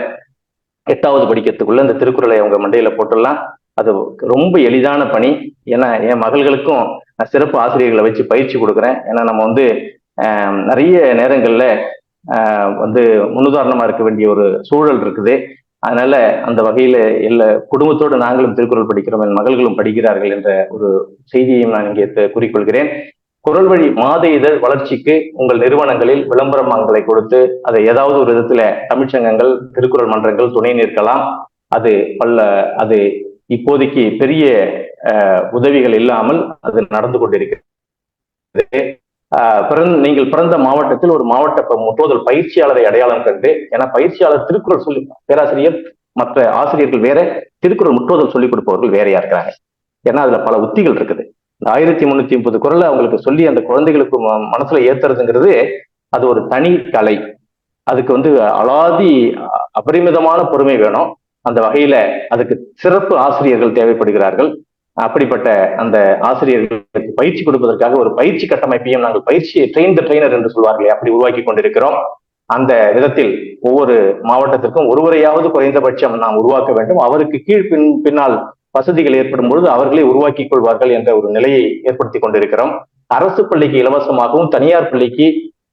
8வது படிக்கிறதுக்குள்ள இந்த திருக்குறளை அவங்க மண்டையில போட்டுடலாம். அது ரொம்ப எளிதான பணி. ஏன்னா என் மகள்களுக்கும் நான் சிறப்பு ஆசிரியர்களை வச்சு பயிற்சி கொடுக்குறேன். ஏன்னா நம்ம நிறைய நேரங்கள்ல முன்னுதாரணமா இருக்க வேண்டிய ஒரு சூழல் இருக்குது. அதனால அந்த வகையில எல்லா குடும்பத்தோடு நாங்களும் திருக்குறள் படிக்கிறோம், என் மகள்களும் படிக்கிறார்கள் என்ற ஒரு செய்தியையும் நான் இங்கே குறிக்கொள்கிறேன். குரல் வழி மாத இதழ் வளர்ச்சிக்கு உங்கள் நிறுவனங்களில் விளம்பரங்களை கொடுத்து அதை ஏதாவது ஒரு விதத்துல தமிழ்ச்சங்கங்கள், திருக்குறள் மன்றங்கள் துணை நிற்கலாம். அது இப்போதைக்கு பெரிய உதவிகள் இல்லாமல் அது நடந்து கொண்டிருக்கிறது. நீங்கள் பிறந்த மாவட்டத்தில் ஒரு மாவட்ட முற்றோதல் பயிற்சியாளரை அடையாளம் கண்டு, ஏன்னா பயிற்சியாளர் திருக்குறள் சொல்லி பேராசிரியர், மற்ற ஆசிரியர்கள் வேற, திருக்குறள் முற்றோதல் சொல்லிக் கொடுப்பவர்கள் வேறையா இருக்கிறாங்க. ஏன்னா அதுல பல உத்திகள் இருக்குது. இந்த 1350 குரலை அவங்களுக்கு சொல்லி அந்த குழந்தைகளுக்கு மனசுல ஏத்துறதுங்கிறது அது ஒரு தனி கலை. அதுக்கு அலாதி அபரிமிதமான பொறுமை வேணும். அந்த வகையில அதுக்கு சிறப்பு ஆசிரியர்கள் தேவைப்படுகிறார்கள். அப்படிப்பட்ட அந்த ஆசிரியர்களுக்கு பயிற்சி கொடுப்பதற்காக ஒரு பயிற்சி கட்டமைப்பையும் நாங்கள் ட்ரெயின் த ட்ரெயினர் என்று சொல்வார்களே அப்படி உருவாக்கி கொண்டிருக்கிறோம். அந்த விதத்தில் ஒவ்வொரு மாவட்டத்திற்கும் ஒருவரையாவது குறைந்தபட்சம் நாம் உருவாக்க வேண்டும். அவருக்கு கீழ் பின்னால் வசதிகள் ஏற்படும் பொழுது அவர்களே உருவாக்கிக் கொள்வார்கள் என்ற ஒரு நிலையை ஏற்படுத்தி கொண்டிருக்கிறோம். அரசு பள்ளிக்கு இலவசமாகவும் தனியார் பள்ளிக்கு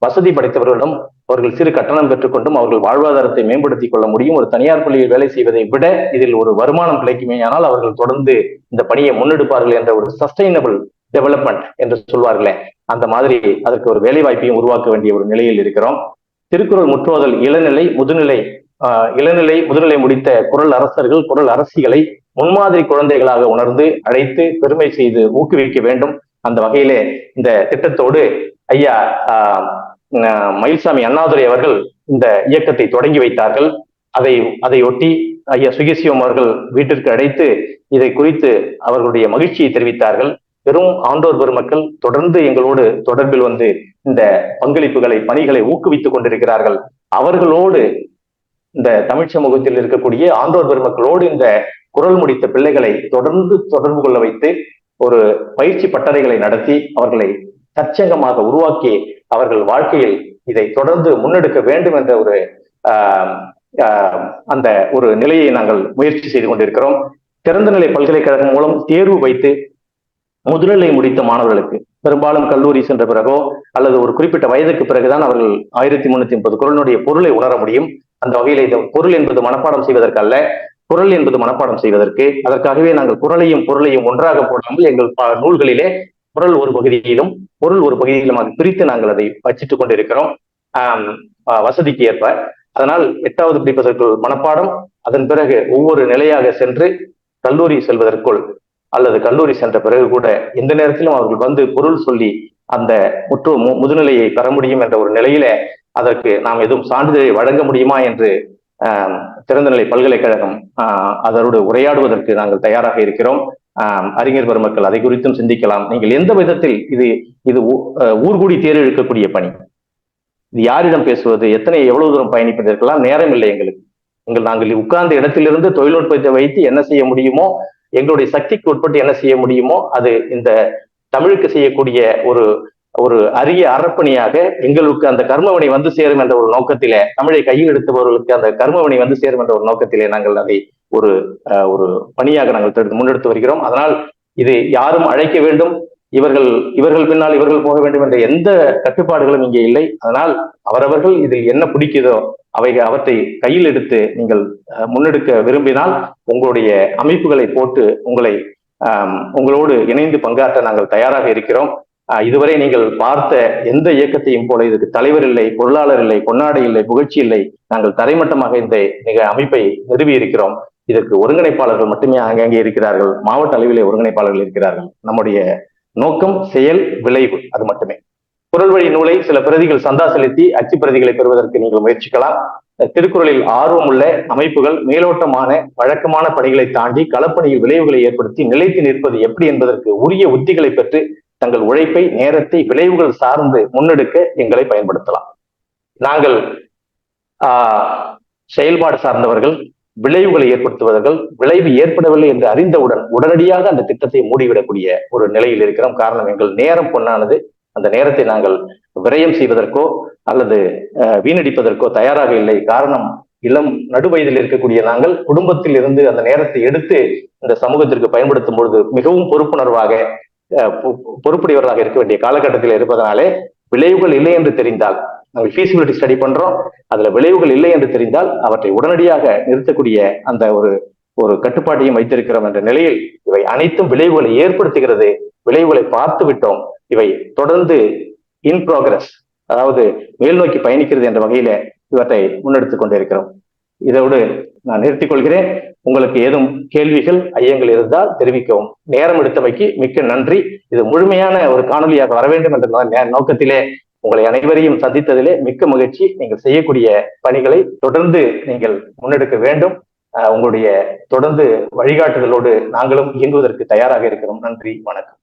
வசதி படைத்தவர்களிடம் அவர்கள் சிறு கட்டணம் பெற்றுக்கொண்டும் அவர்கள் வாழ்வாதாரத்தை மேம்படுத்திக் கொள்ள முடியும். ஒரு தனியார் பள்ளியில் வேலை செய்வதை விட இதில் ஒரு வருமானம் கிடைக்குமே, ஆனால் அவர்கள் தொடர்ந்து இந்த பணியை முன்னெடுப்பார்கள் என்ற ஒரு சஸ்டைனபிள் டெவலப்மெண்ட் என்று சொல்வார்களே, அந்த மாதிரி அதற்கு ஒரு வேலை வாய்ப்பையும் உருவாக்க வேண்டிய ஒரு நிலையில் இருக்கிறோம். திருக்குறள் முற்றோதல் இளநிலை முதுநிலை முடித்த குறள் அரசர்கள் குறள் அரசிகளை முன்மாதிரி குழந்தைகளாக உணர்ந்து அழைத்து பெருமை செய்து ஊக்குவிக்க வேண்டும். அந்த வகையிலே இந்த திட்டத்தோடு ஐயா மயில்சாமி அண்ணாதுரை அவர்கள் இந்த இயக்கத்தை தொடங்கி வைத்தார்கள். அதையொட்டி ஐயா சுகிசிவம் அவர்கள் வீட்டிற்கு அழைத்து இதை குறித்து அவர்களுடைய மகிழ்ச்சியை தெரிவித்தார்கள். பெரும் ஆண்டோர் பெருமக்கள் தொடர்ந்து எங்களோடு தொடர்பில் இந்த பங்களிப்புகளை பணிகளை ஊக்குவித்துக் கொண்டிருக்கிறார்கள். அவர்களோடு இந்த தமிழ் சமூகத்தில் இருக்கக்கூடிய ஆண்டோர் பெருமக்களோடு இந்த குரல் முடித்த பிள்ளைகளை தொடர்ந்து தொடர்பு கொள்ள வைத்து ஒரு பயிற்சி பட்டறைகளை நடத்தி அவர்களை தற்சங்கமாக உருவாக்கி அவர்கள் வாழ்க்கையில் இதை தொடர்ந்து முன்னெடுக்க வேண்டும் என்ற அந்த ஒரு நிலையை நாங்கள் முயற்சி செய்து கொண்டிருக்கிறோம். திறந்தநிலை பல்கலைக்கழகம் மூலம் தேர்வு வைத்து முதுநிலை முடித்த மாணவர்களுக்கு பெரும்பாலும் கல்லூரி சென்ற பிறகோ அல்லது ஒரு குறிப்பிட்ட வயதுக்கு பிறகுதான் அவர்கள் 1350 குறளுடைய பொருளை உணர முடியும். அந்த வகையில இந்த பொருள் என்பது மனப்பாடம் செய்வதற்கு அல்ல, குறள் என்பது மனப்பாடம் செய்வதற்கு. அதற்காகவே நாங்கள் குறளையும் பொருளையும் ஒன்றாக போடாமல் எங்கள் நூல்களிலே குறள் ஒரு பகுதியிலும் பொருள் ஒரு பகுதியிலும் பிரித்து நாங்கள் அதை வச்சிட்டுக் கொண்டிருக்கிறோம் வசதிக்கு ஏற்ப. அதனால் 8வது படிப்பதற்குள் மனப்பாடம், அதன் பிறகு ஒவ்வொரு நிலையாக சென்று கல்லூரி செல்வதற்குள் அல்லது கல்லூரி சென்ற பிறகு கூட எந்த நேரத்திலும் அவர்கள் பொருள் சொல்லி அந்த முதுநிலையை பெற முடியும் என்ற ஒரு நிலையில அதற்கு நாம் எதுவும் சான்றிதழை வழங்க முடியுமா என்று திறந்தநிலை பல்கலைக்கழகம் அதோடு உரையாடுவதற்கு நாங்கள் தயாராக இருக்கிறோம். அறிஞர் பெருமக்கள் அதை குறித்தும் சிந்திக்கலாம். நீங்கள் எந்த விதத்தில் இது ஊர்கூடி தேர் இழுக்கக்கூடிய பணி, இது யாரிடம் பேசுவது, எவ்வளவு தூரம் பயணிப்பதற்கெல்லாம் நேரம் இல்லை எங்களுக்கு. நாங்கள் உட்கார்ந்த இடத்திலிருந்து தொழில்நுட்பத்தை வைத்து என்ன செய்ய முடியுமோ, எங்களுடைய சக்திக்கு உட்பட்டு என்ன செய்ய முடியுமோ அது இந்த தமிழுக்கு செய்யக்கூடிய ஒரு அரிய அறப்பணியாக எங்களுக்கு அந்த கர்மவினை சேரும் என்ற ஒரு நோக்கத்திலே, தமிழை கையில் எடுத்தவர்களுக்கு அந்த கர்மவினை சேரும் என்ற ஒரு நோக்கத்திலே நாங்கள் அதை ஒரு பணியாக நாங்கள் முன்னெடுத்து வருகிறோம். அதனால் இது யாரும் அழைக்க வேண்டும், இவர்கள் பின்னால் இவர்கள் போக வேண்டும் என்ற எந்த கட்டுப்பாடுகளும் இங்கே இல்லை. அதனால் அவரவர்கள் இதில் என்ன பிடிக்குதோ அவற்றை கையில் எடுத்து நீங்கள் முன்னெடுக்க விரும்பினால் உங்களுடைய அமைப்புகளை போட்டு உங்களோடு இணைந்து பங்காற்ற நாங்கள் தயாராக இருக்கிறோம். இதுவரை நீங்கள் பார்த்த எந்த இயக்கத்தையும் போல இதுக்கு தலைவர் இல்லை, பொருளாளர் இல்லை, கொண்டாடை இல்லை, புகழ்ச்சி இல்லை. நாங்கள் தரைமட்டமாக இந்த அமைப்பை நிறுவி இருக்கிறோம். இதற்கு ஒருங்கிணைப்பாளர்கள் மட்டுமே அங்கங்கே இருக்கிறார்கள், மாவட்ட அளவிலே ஒருங்கிணைப்பாளர்கள் இருக்கிறார்கள். நம்முடைய நோக்கம் செயல் விளைவு, அது மட்டுமே. குறள் வழி நூலை சில பிரதிகள் சந்தா செலுத்தி அச்சு பிரதிகளை பெறுவதற்கு நீங்கள் முயற்சிக்கலாம். திருக்குறளில் ஆர்வமுள்ள அமைப்புகள் மேலோட்டமான வழக்கமான பணிகளை தாண்டி களப்பணியில் விளைவுகளை ஏற்படுத்தி நிலைத்து நிற்பது எப்படி என்பதற்கு உரிய உத்திகளை பெற்று தங்கள் உழைப்பை, நேரத்தை விளைவுகள் சார்ந்து முன்னெடுக்க எங்களை பயன்படுத்தலாம். நாங்கள் செயல்பாடு சார்ந்தவர்கள், விளைவுகளை ஏற்படுத்துவதர்கள். விளைவு ஏற்படவில்லை என்று அறிந்தவுடன் உடனடியாக அந்த திட்டத்தை மூடிவிடக்கூடிய ஒரு நிலையில் இருக்கிறோம். காரணம், எங்கள் நேரம் பொன்னானது. அந்த நேரத்தை நாங்கள் விரயம் செய்வதற்கோ அல்லது வீணடிப்பதற்கோ தயாராக இல்லை. காரணம், இளம் நடுவயதில் இருக்கக்கூடிய நாங்கள் குடும்பத்தில் இருந்து அந்த நேரத்தை எடுத்து இந்த சமூகத்திற்கு பயன்படுத்தும் பொழுது மிகவும் பொறுப்புடையவர்களாக இருக்க வேண்டிய காலகட்டத்தில் இருப்பதனாலே விளைவுகள் இல்லை என்று தெரிந்தால், நாங்கள் ஃபீசிபிலிட்டி ஸ்டடி பண்றோம், அதுல விளைவுகள் இல்லை என்று தெரிந்தால் அவற்றை உடனடியாக நிறுத்தக்கூடிய அந்த ஒரு கட்டுப்பாட்டையும் வைத்திருக்கிறோம் என்ற நிலையில் இவை அனைத்தும் விளைவுகளை ஏற்படுத்துகிறது. விளைவுகளை பார்த்து விட்டோம். இவை தொடர்ந்து இன் ப்ராக்ரஸ், அதாவது மேல் நோக்கி பயணிக்கிறது என்ற வகையில இவற்றை முன்னெடுத்துக் கொண்டிருக்கிறோம். இதோடு நான் நிறுத்திக் கொள்கிறேன். உங்களுக்கு ஏதும் கேள்விகள், ஐயங்கள் இருந்தால் தெரிவிக்கவும். நேரம் எடுத்தமைக்கு மிக்க நன்றி. இது முழுமையான ஒரு காணொலியாக வர வேண்டும் என்ற நோக்கத்திலே உங்களை அனைவரையும் சந்தித்ததிலே மிக்க மகிழ்ச்சி. நீங்கள் செய்யக்கூடிய பணிகளை தொடர்ந்து நீங்கள் முன்னெடுக்க வேண்டும். உங்களுடைய தொடர்ந்து வழிகாட்டுதலோடு நாங்களும் இயங்குவதற்கு தயாராக இருக்கிறோம். நன்றி, வணக்கம்.